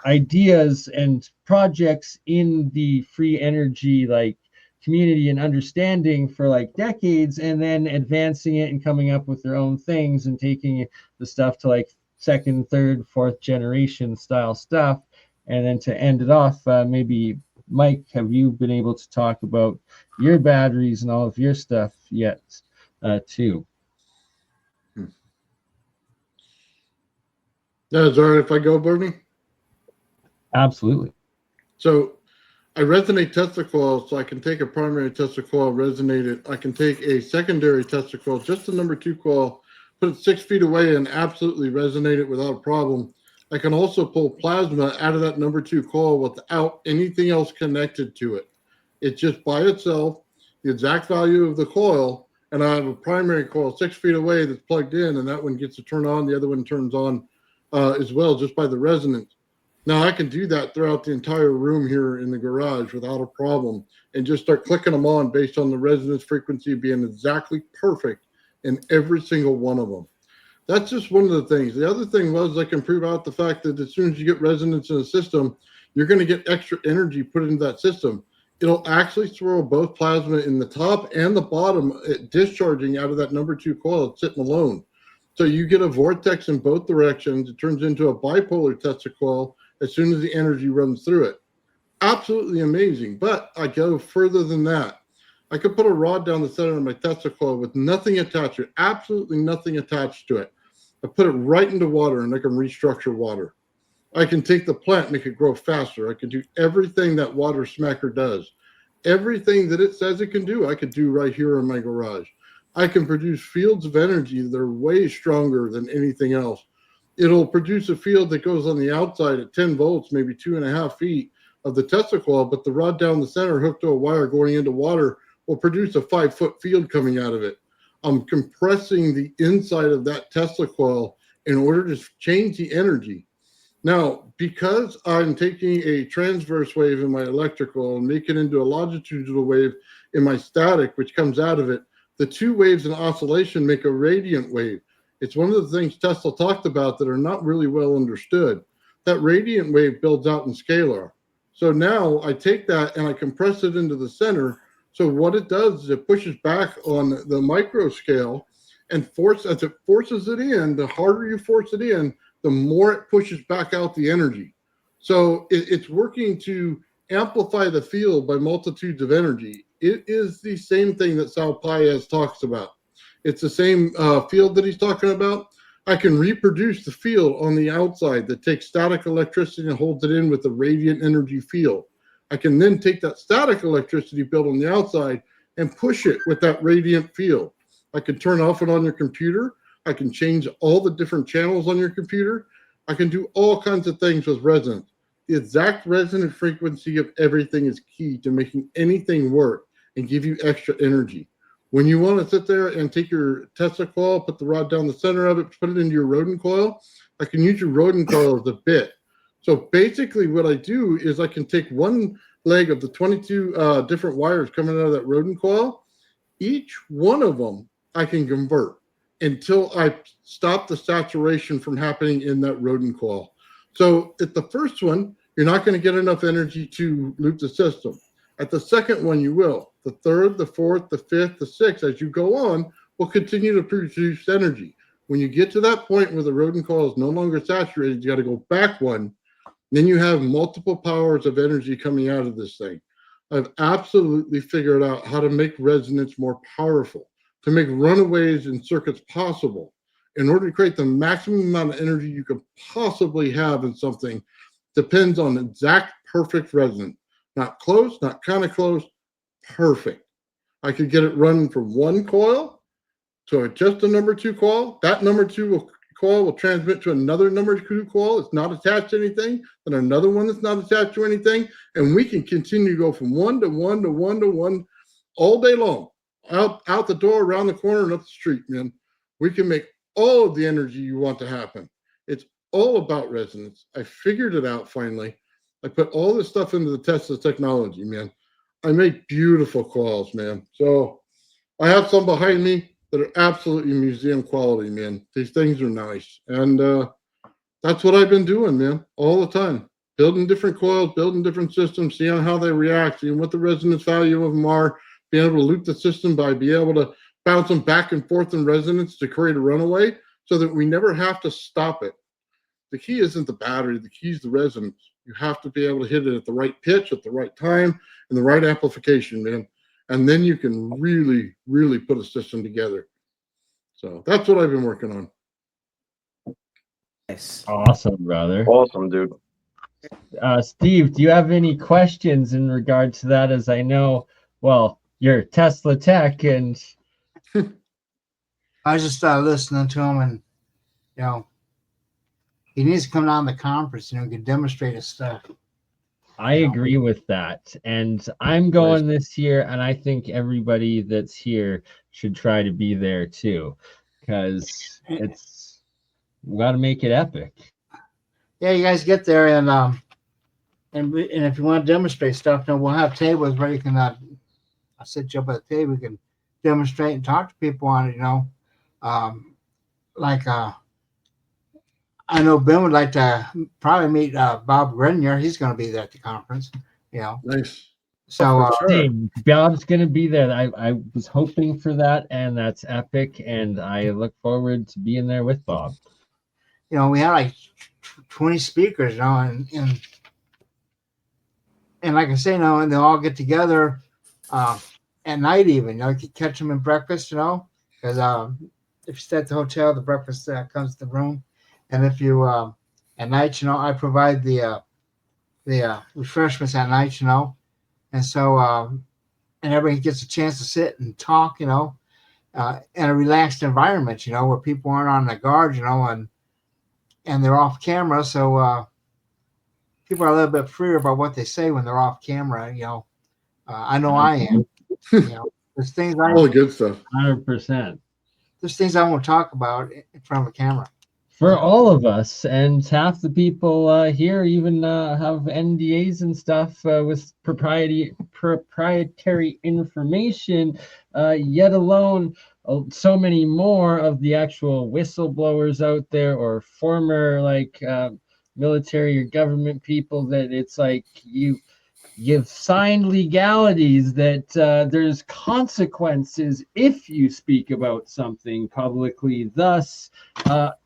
ideas and projects in the free energy like community and understanding for like decades, and then advancing it and coming up with their own things and taking the stuff to like second, third, fourth generation style stuff. And then to end it off, maybe Mike, have you been able to talk about your batteries and all of your stuff yet too? Is all right if I go, Bernie? Absolutely. So I resonate Tesla coil, so I can take a primary Tesla coil, resonate it. I can take a secondary Tesla coil, just the number 2 coil, put it 6 feet away and absolutely resonate it without a problem. I can also pull plasma out of that number 2 coil without anything else connected to it. It's just by itself, the exact value of the coil, and I have a primary coil 6 feet away that's plugged in, and that one gets to turn on, the other one turns on as well, just by the resonance. Now I can do that throughout the entire room here in the garage without a problem, and just start clicking them on based on the resonance frequency being exactly perfect in every single one of them. That's just one of the things. The other thing was I can prove out the fact that as soon as you get resonance in a system, you're going to get extra energy put into that system. It'll actually throw both plasma in the top and the bottom discharging out of that number 2 coil. It's sitting alone. So you get a vortex in both directions. It turns into a bipolar Tesla coil as soon as the energy runs through it. Absolutely amazing. But I go further than that. I could put a rod down the center of my Tesla coil with nothing attached to it, absolutely nothing attached to it. I put it right into water, and I can restructure water. I can take the plant, make it grow faster. I can do everything that water smacker does. Everything that it says it can do, I could do right here in my garage. I can produce fields of energy that are way stronger than anything else. It'll produce a field that goes on the outside at 10 volts, maybe 2.5 feet of the Tesla coil, but the rod down the center hooked to a wire going into water will produce a 5-foot field coming out of it. I'm compressing the inside of that Tesla coil in order to change the energy. Now, because I'm taking a transverse wave in my electrical and make it into a longitudinal wave in my static, which comes out of it, the 2 waves in oscillation make a radiant wave. It's one of the things Tesla talked about that are not really well understood. That radiant wave builds out in scalar. So now I take that and I compress it into the center. So what it does is it pushes back on the micro scale, and as it forces it in, the harder you force it in, the more it pushes back out the energy. So it's working to amplify the field by multitudes of energy. It is the same thing that Sal Paez talks about. It's the same field that he's talking about. I can reproduce the field on the outside that takes static electricity and holds it in with a radiant energy field. I can then take that static electricity built on the outside and push it with that radiant field. I can turn off and on your computer. I can change all the different channels on your computer. I can do all kinds of things with resonance. The exact resonant frequency of everything is key to making anything work and give you extra energy. When you want to sit there and take your Tesla coil, put the rod down the center of it, put it into your rodent coil, I can use your rodent coil as a bit. So basically what I do is I can take one leg of the 22 different wires coming out of that rodent coil. Each one of them I can convert until I stop the saturation from happening in that rodent coil. So at the first one, you're not going to get enough energy to loop the system. At the second one, you will. The third, the fourth, the fifth, the sixth, as you go on, will continue to produce energy. When you get to that point where the rodent coil is no longer saturated, you got to go back one. Then you have multiple powers of energy coming out of this thing. I've absolutely figured out how to make resonance more powerful, to make runaways in circuits possible. In order to create the maximum amount of energy you could possibly have in something, depends on exact perfect resonance. Not close, not kind of close, perfect. I could get it running from one coil to just a number 2 coil. That number 2 coil will transmit to another number 2 coil. It's not attached to anything. Then another one that's not attached to anything. And we can continue to go from 1 to 1 to 1 to 1 all day long. Out the door, around the corner, and up the street, man. We can make all of the energy you want to happen. It's all about resonance. I figured it out finally. I put all this stuff into the Tesla technology, man. I make beautiful coils, man. So I have some behind me that are absolutely museum quality, man. These things are nice. And that's what I've been doing, man, all the time. Building different coils, building different systems, seeing how they react, seeing what the resonance value of them are, being able to loop the system by being able to bounce them back and forth in resonance to create a runaway so that we never have to stop it. The key isn't the battery. The key is the resonance. You have to be able to hit it at the right pitch, at the right time, and the right amplification, man. And then you can really, really put a system together. So that's what I've been working on. Nice. Awesome, brother. Awesome, dude. Steve, do you have any questions in regard to that? As I know, well, you're TeslaTech, and I was just listening to him, and he needs to come down to the conference. You know, he can demonstrate his stuff. I agree with that. And I'm going this year, and I think everybody that's here should try to be there too, because we got to make it epic. Yeah, you guys get there, and if you want to demonstrate stuff, then we'll have tables where you can. I'll sit you up at the table. You can demonstrate and talk to people on it. You know, I know Ben would like to probably meet Bob Grenier. He's going to be there at the conference. You know, nice. So Bob's going to be there. I was hoping for that, and that's epic. And I look forward to being there with Bob. You know, we had like 20 speakers, you know, and like I say, you know, and they all get together at night even. You know, you can catch them in breakfast, you know, because if you stay at the hotel, the breakfast comes to the room. And if you at night, you know, I provide the refreshments at night, you know, and so and everybody gets a chance to sit and talk, you know, in a relaxed environment, you know, where people aren't on the guard, you know, and they're off camera, so people are a little bit freer about what they say when they're off camera, you know. I know I am. You know, there's things all the good stuff. 100%. There's things I won't talk about in front of a camera. For all of us, and half the people here even have NDAs and stuff with proprietary information, yet alone so many more of the actual whistleblowers out there or former military or government people that it's like you've signed legalities that there's consequences if you speak about something publicly. Thus,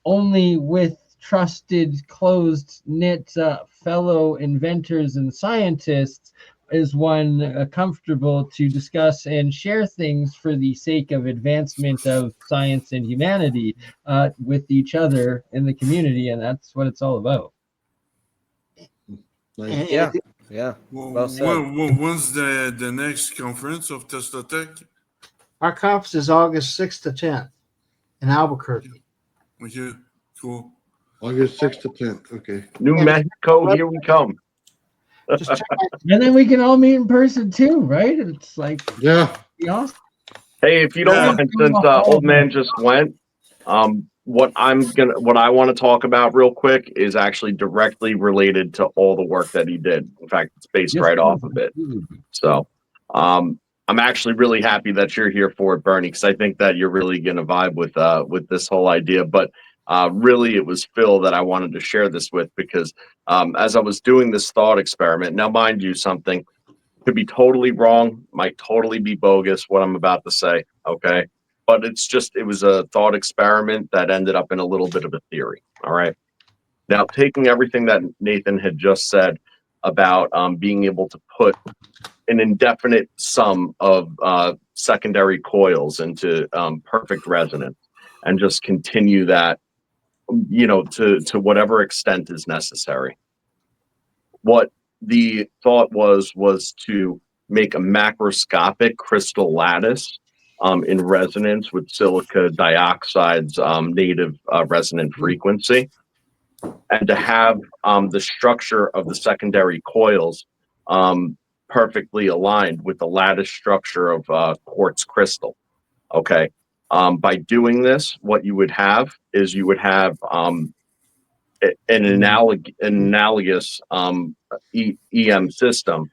only with trusted, closed-knit fellow inventors and scientists is one comfortable to discuss and share things for the sake of advancement of science and humanity with each other in the community, and that's what it's all about. Yeah. Yeah. Well said. When's the next conference of TeslaTech? Our conference is August 6th to 10th in Albuquerque. Okay, cool. August 6th to 10th. Okay. New Mexico, here we come. And then we can all meet in person too, right? It's like, yeah. Awesome. Hey, if you don't mind, since old man just went, what I want to talk about real quick is actually directly related to all the work that he did. In fact, it's based right off of it. So I'm actually really happy that you're here for it, Bernie, because I think that you're really going to vibe with this whole idea. But really, it was Phil that I wanted to share this with, because as I was doing this thought experiment, now mind you, something could be totally wrong, might totally be bogus, what I'm about to say, okay? But it was a thought experiment that ended up in a little bit of a theory, all right? Now, taking everything that Nathan had just said about being able to put an indefinite sum of secondary coils into perfect resonance and just continue that, you know, to whatever extent is necessary. What the thought was to make a macroscopic crystal lattice in resonance with silica dioxide's native resonant frequency, and to have the structure of the secondary coils perfectly aligned with the lattice structure of quartz crystal. Okay. By doing this, what you would have is an analogous EM system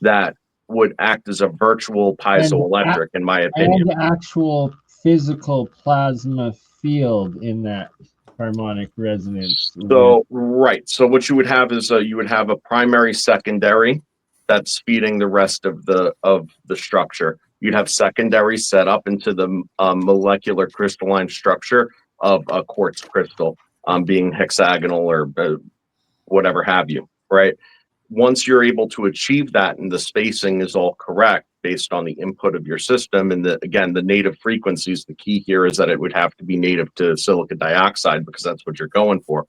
that would act as a virtual piezoelectric, in my opinion. And actual physical plasma field in that harmonic resonance. So, right. So what you would have is you would have a primary secondary that's feeding the rest of the structure. You'd have secondary set up into the molecular crystalline structure of a quartz crystal, being hexagonal or whatever have you, right? Once you're able to achieve that and the spacing is all correct based on the input of your system, and the native frequencies, the key here is that it would have to be native to silica dioxide, because that's what you're going for.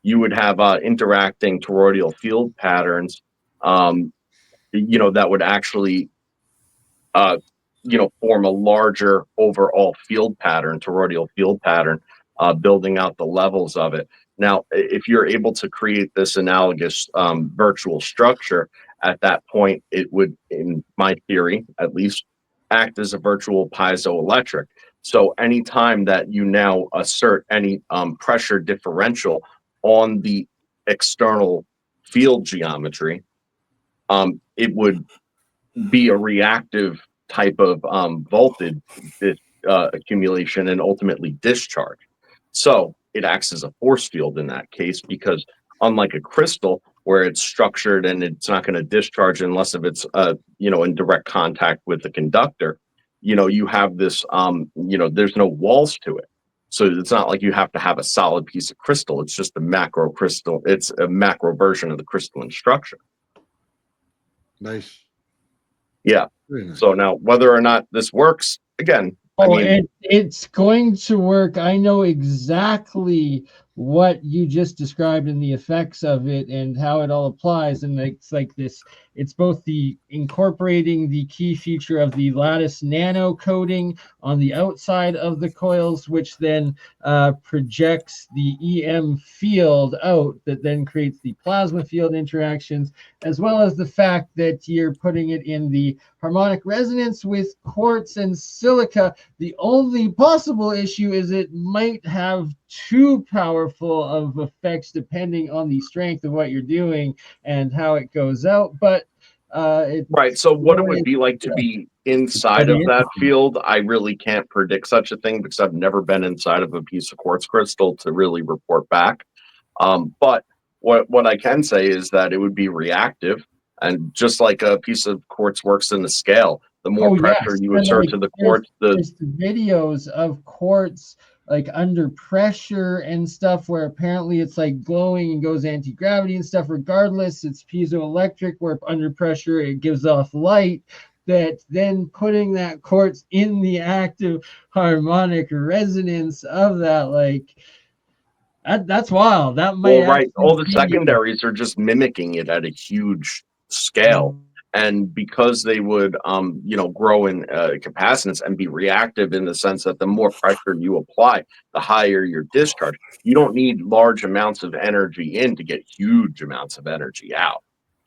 You would have interacting toroidal field patterns, you know, that would actually form a larger overall field pattern, toroidal field pattern, building out the levels of it. Now, if you're able to create this analogous virtual structure, at that point, it would, in my theory, at least, act as a virtual piezoelectric. So anytime that you now assert any pressure differential on the external field geometry, it would be a reactive type of voltage accumulation and ultimately discharge. So it acts as a force field in that case, because unlike a crystal where it's structured and it's not going to discharge unless if it's in direct contact with the conductor, you have this there's no walls to it. So it's not like you have to have a solid piece of crystal. It's just a macro crystal. It's a macro version of the crystalline structure. Nice. Yeah. Nice. So now whether or not this works, again, it's going to work. I know exactly what you just described and the effects of it and how it all applies. And it's like this, it's both the incorporating the key feature of the lattice nano coating on the outside of the coils, which then projects the EM field out that then creates the plasma field interactions, as well as the fact that you're putting it in the harmonic resonance with quartz and silica. The only possible issue is it might have too powerful of effects depending on the strength of what you're doing and how it goes out. But right. So what it would be like to be inside of that field, I really can't predict such a thing because I've never been inside of a piece of quartz crystal to really report back. But what I can say is that it would be reactive, and just like a piece of quartz works in the scale, the more pressure you exert to the quartz, there's videos of quartz like under pressure and stuff where apparently it's like glowing and goes anti-gravity and stuff. Regardless, it's piezoelectric where under pressure it gives off light. That then putting that quartz in the active harmonic resonance of that, like that's wild. That might right. All the secondaries are just mimicking it at a huge scale. And because they would, grow in capacitance and be reactive in the sense that the more pressure you apply, the higher your discharge. You don't need large amounts of energy in to get huge amounts of energy out.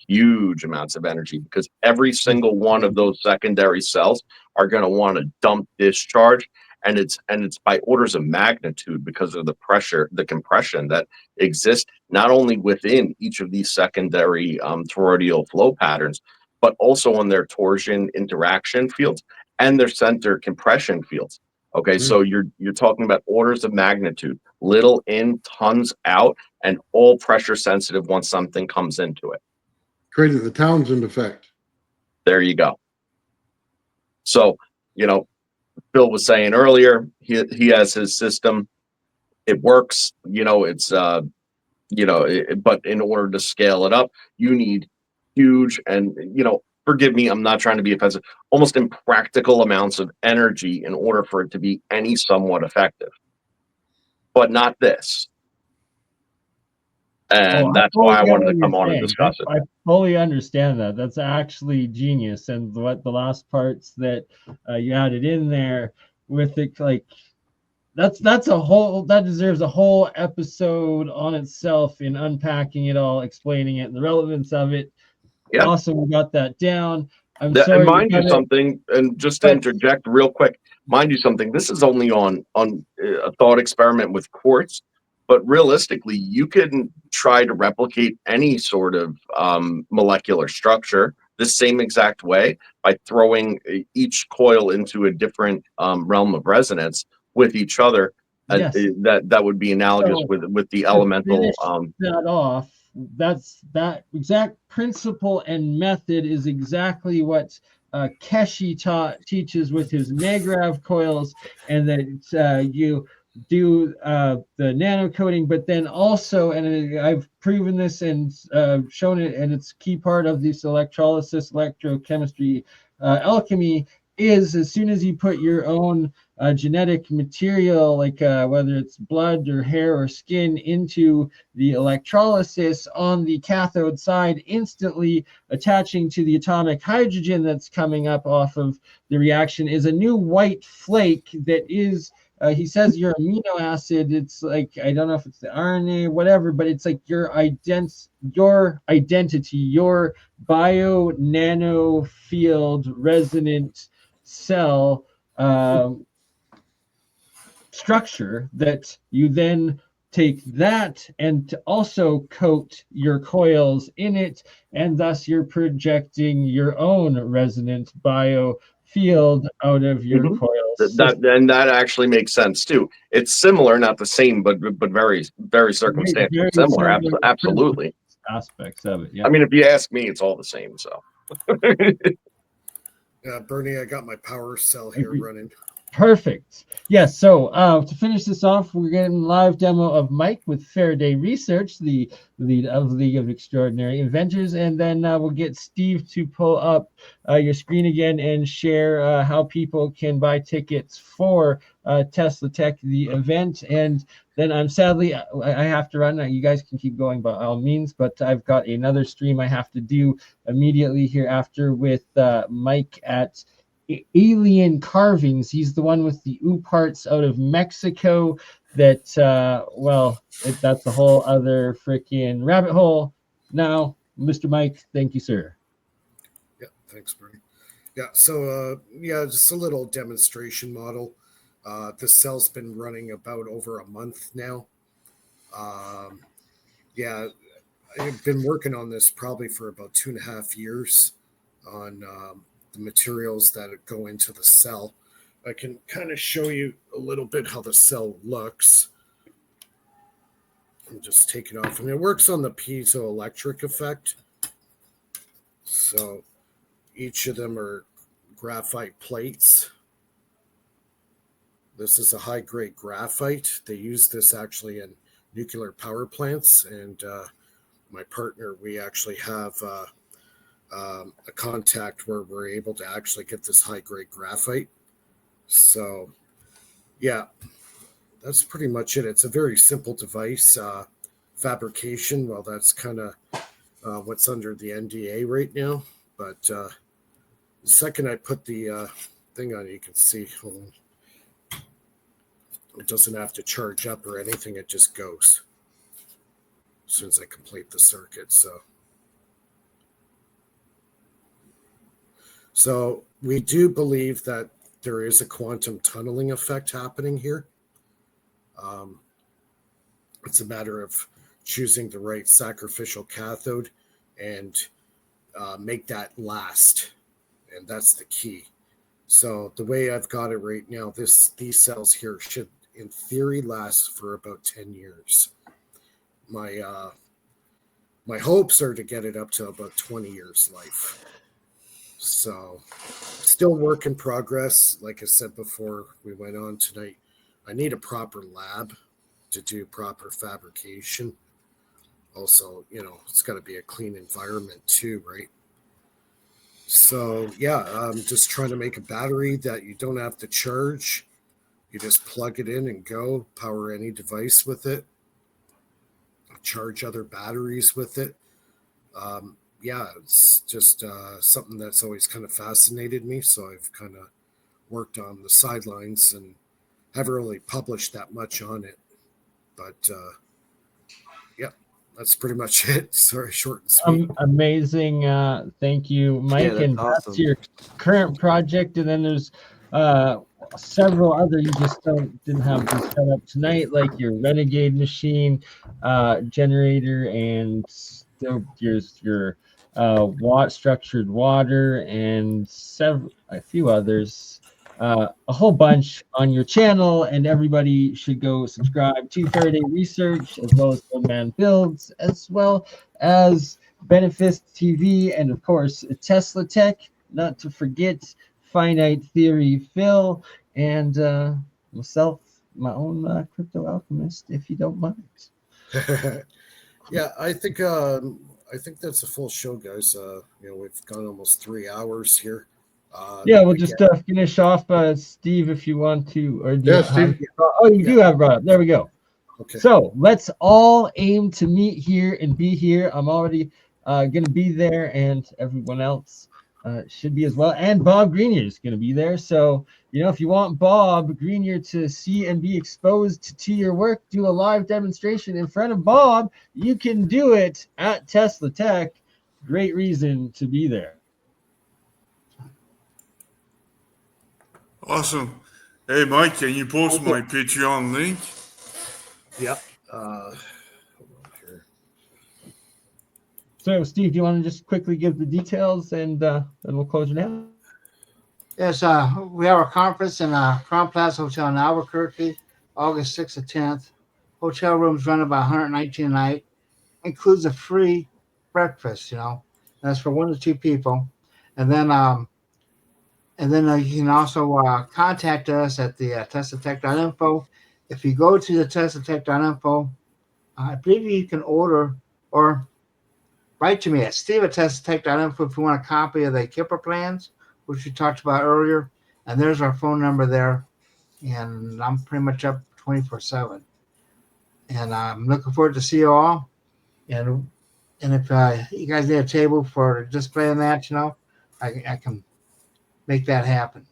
Huge amounts of energy, because every single one of those secondary cells are going to want to dump discharge. And it's by orders of magnitude because of the pressure, the compression that exists not only within each of these secondary toroidal flow patterns, but also on their torsion interaction fields and their center compression fields. Okay, so you're talking about orders of magnitude, little in, tons out, and all pressure sensitive once something comes into it. Creating the Townsend effect. There you go. So, Bill was saying earlier, he has his system. It works, it's, but in order to scale it up, you need huge and, forgive me, I'm not trying to be offensive, almost impractical amounts of energy in order for it to be any somewhat effective. But not this. And that's why I wanted to come on and discuss it. I fully understand that. That's actually genius. And what the last parts that you added in there with it, like that deserves a whole episode on itself in unpacking it all, explaining it, and the relevance of it. Yeah. Awesome, we got that down. I'm sorry. And mind you something, and just to interject real quick, mind you something. This is only on a thought experiment with quartz. But realistically, you can try to replicate any sort of molecular structure the same exact way by throwing each coil into a different realm of resonance with each other. Yes. That would be analogous with the elemental. That off. That exact principle and method is exactly what Keshi teaches with his Magrav coils, and that you do the nano coating, but then also, and I've proven this and shown it, and it's key part of this electrolysis, electrochemistry, alchemy, is as soon as you put your own genetic material, like whether it's blood or hair or skin, into the electrolysis on the cathode side, instantly attaching to the atomic hydrogen that's coming up off of the reaction is a new white flake that is he says your amino acid, it's like, I don't know if it's the RNA or whatever, but it's like your identity, your bio nano field resonant cell structure that you then take that and also coat your coils in it, and thus you're projecting your own resonant bio field out of your coils. That actually makes sense too. It's similar, not the same, but very circumstantially similar. Absolutely. Aspects of it. Yeah. I mean, if you ask me, it's all the same. So. Bernie, I got my power cell here running. Perfect. Yes. So to finish this off, we're getting a live demo of Mike with Faraday Research, the lead of League of Extraordinary Inventors, and then we'll get Steve to pull up your screen again and share how people can buy tickets for TeslaTech, the event. And then I'm sadly, I have to run. You guys can keep going by all means, but I've got another stream I have to do immediately hereafter with Mike at Alien Carvings. He's the one with the parts out of Mexico that that's a whole other freaking rabbit hole. Now, Mr. Mike, thank you, sir. Yeah, thanks, Bernie. Yeah, so just a little demonstration model. The cell's been running about over a month now. I've been working on this probably for about 2.5 years on the materials that go into the cell. I can kind of show you a little bit how the cell looks. I'm just taking off, and it works on the piezoelectric effect. So each of them are graphite plates. This is a high-grade graphite. They use this actually in nuclear power plants, and my partner, we actually have a contact where we're able to actually get this high-grade graphite. So, yeah, that's pretty much it. It's a very simple device. Fabrication, well, that's kind of what's under the NDA right now. But the second I put the thing on, you can see it doesn't have to charge up or anything. It just goes as soon as I complete the circuit. So we do believe that there is a quantum tunneling effect happening here. It's a matter of choosing the right sacrificial cathode and make that last. And that's the key. So the way I've got it right now, these cells here should, in theory, last for about 10 years. My hopes are to get it up to about 20 years life. So still work in progress. Like I said before we went on tonight, I need a proper lab to do proper fabrication. Also, it's got to be a clean environment too, right? So yeah, I'm just trying to make a battery that you don't have to charge. You just plug it in and go, power any device with it, charge other batteries with it. It's just something that's always kind of fascinated me. So I've kind of worked on the sidelines and haven't really published that much on it. But that's pretty much it. Sorry, short and sweet. Amazing. Thank you, Mike. Yeah, and awesome. That's your current project. And then there's several other you just didn't have to set up tonight, like your Renegade machine, generator, and your structured water, and a few others. A whole bunch on your channel, and everybody should go subscribe to Faraday Research, as well as Old Man Builds, as well as Benefice TV, and of course TeslaTech, not to forget Finite Theory Phil, and myself, my own Crypto Alchemist, if you don't mind. Yeah, I think that's a full show, guys. We've gone almost 3 hours here. We'll just finish off, Steve, if you want to. Or Steve. You do have brought up. There we go. Okay. So let's all aim to meet here and be here. I'm already going to be there, and everyone else. should be as well. And Bob Grenier is going to be there. So, if you want Bob Grenier to see and be exposed to your work, do a live demonstration in front of Bob, you can do it at TeslaTech. Great reason to be there. Awesome. Hey, Mike, can you post my Patreon link? Yep. Hold on here. So, Steve, do you want to just quickly give the details and we'll close it down? Yes, we have a conference in Crown Plaza Hotel in Albuquerque, August 6th to 10th. Hotel rooms run about $119 a night. Includes a free breakfast, That's for 1 to 2 people. And then you can also contact us at the TeslaTech.info. If you go to the TeslaTech.info, I believe you can order or write to me at steve@TeslaTech.info if you want a copy of the Kipper plans, which we talked about earlier. And there's our phone number there. And I'm pretty much up 24/7. And I'm looking forward to see you all. And if you guys need a table for displaying that, I can make that happen.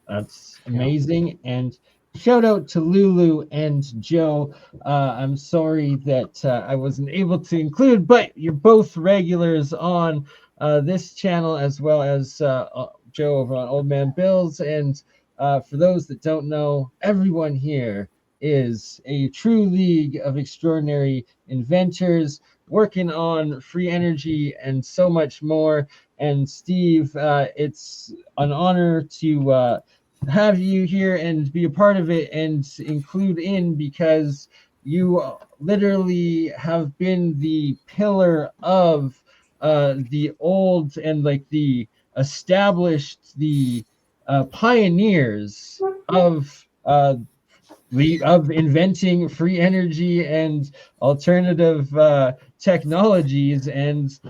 That's amazing. And shout out to Lulu and Joe. I'm sorry that I wasn't able to include, but you're both regulars on this channel as well as Joe over on Old Man Bills. And for those that don't know, everyone here is a true league of extraordinary inventors working on free energy and so much more. And Steve, it's an honor to have you here and be a part of it and include in, because you literally have been the pillar of the old and like the established, the pioneers of inventing free energy and alternative technologies, and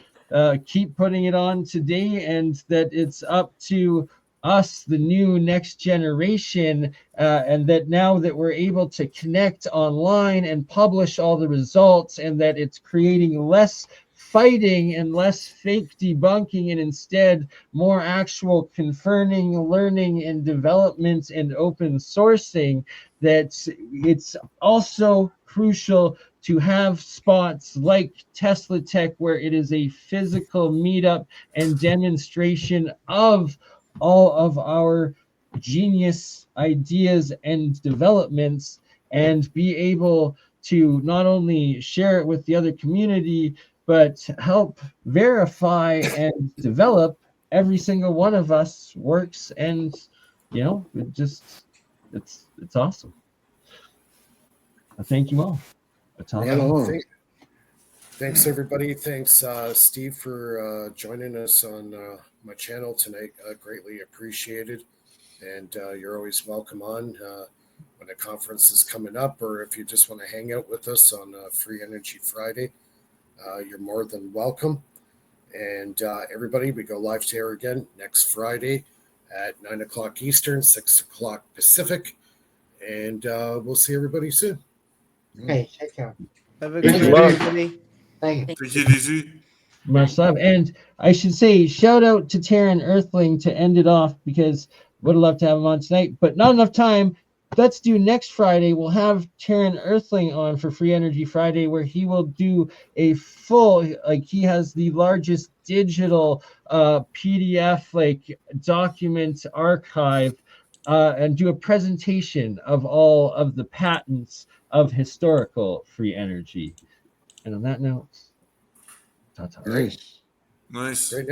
keep putting it on today, and that it's up to us, the new next generation, and that now that we're able to connect online and publish all the results, and that it's creating less fighting and less fake debunking, and instead more actual confirming, learning, and development and open sourcing, that it's also crucial to have spots like TeslaTech where it is a physical meetup and demonstration of all of our genius ideas and developments, and be able to not only share it with the other community, but help verify and develop every single one of us works. And it's awesome. Thank you all. Thanks everybody. Thanks Steve for joining us on my channel tonight. Greatly appreciated. And you're always welcome on when a conference is coming up, or if you just want to hang out with us on Free Energy Friday, you're more than welcome. And everybody, we go live to air again next Friday at 9 o'clock Eastern, 6 o'clock Pacific. And we'll see everybody soon. Okay, take care. Have a good night, everybody. Thank you. Take it easy. Much love. And I should say, shout out to Taryn Earthling to end it off, because would have loved to have him on tonight, but not enough time. Let's do next Friday. We'll have Taryn Earthling on for Free Energy Friday, where he will do a full, he has the largest digital PDF document archive, and do a presentation of all of the patents of historical free energy. And on that note, ta-ta. Nice. Great.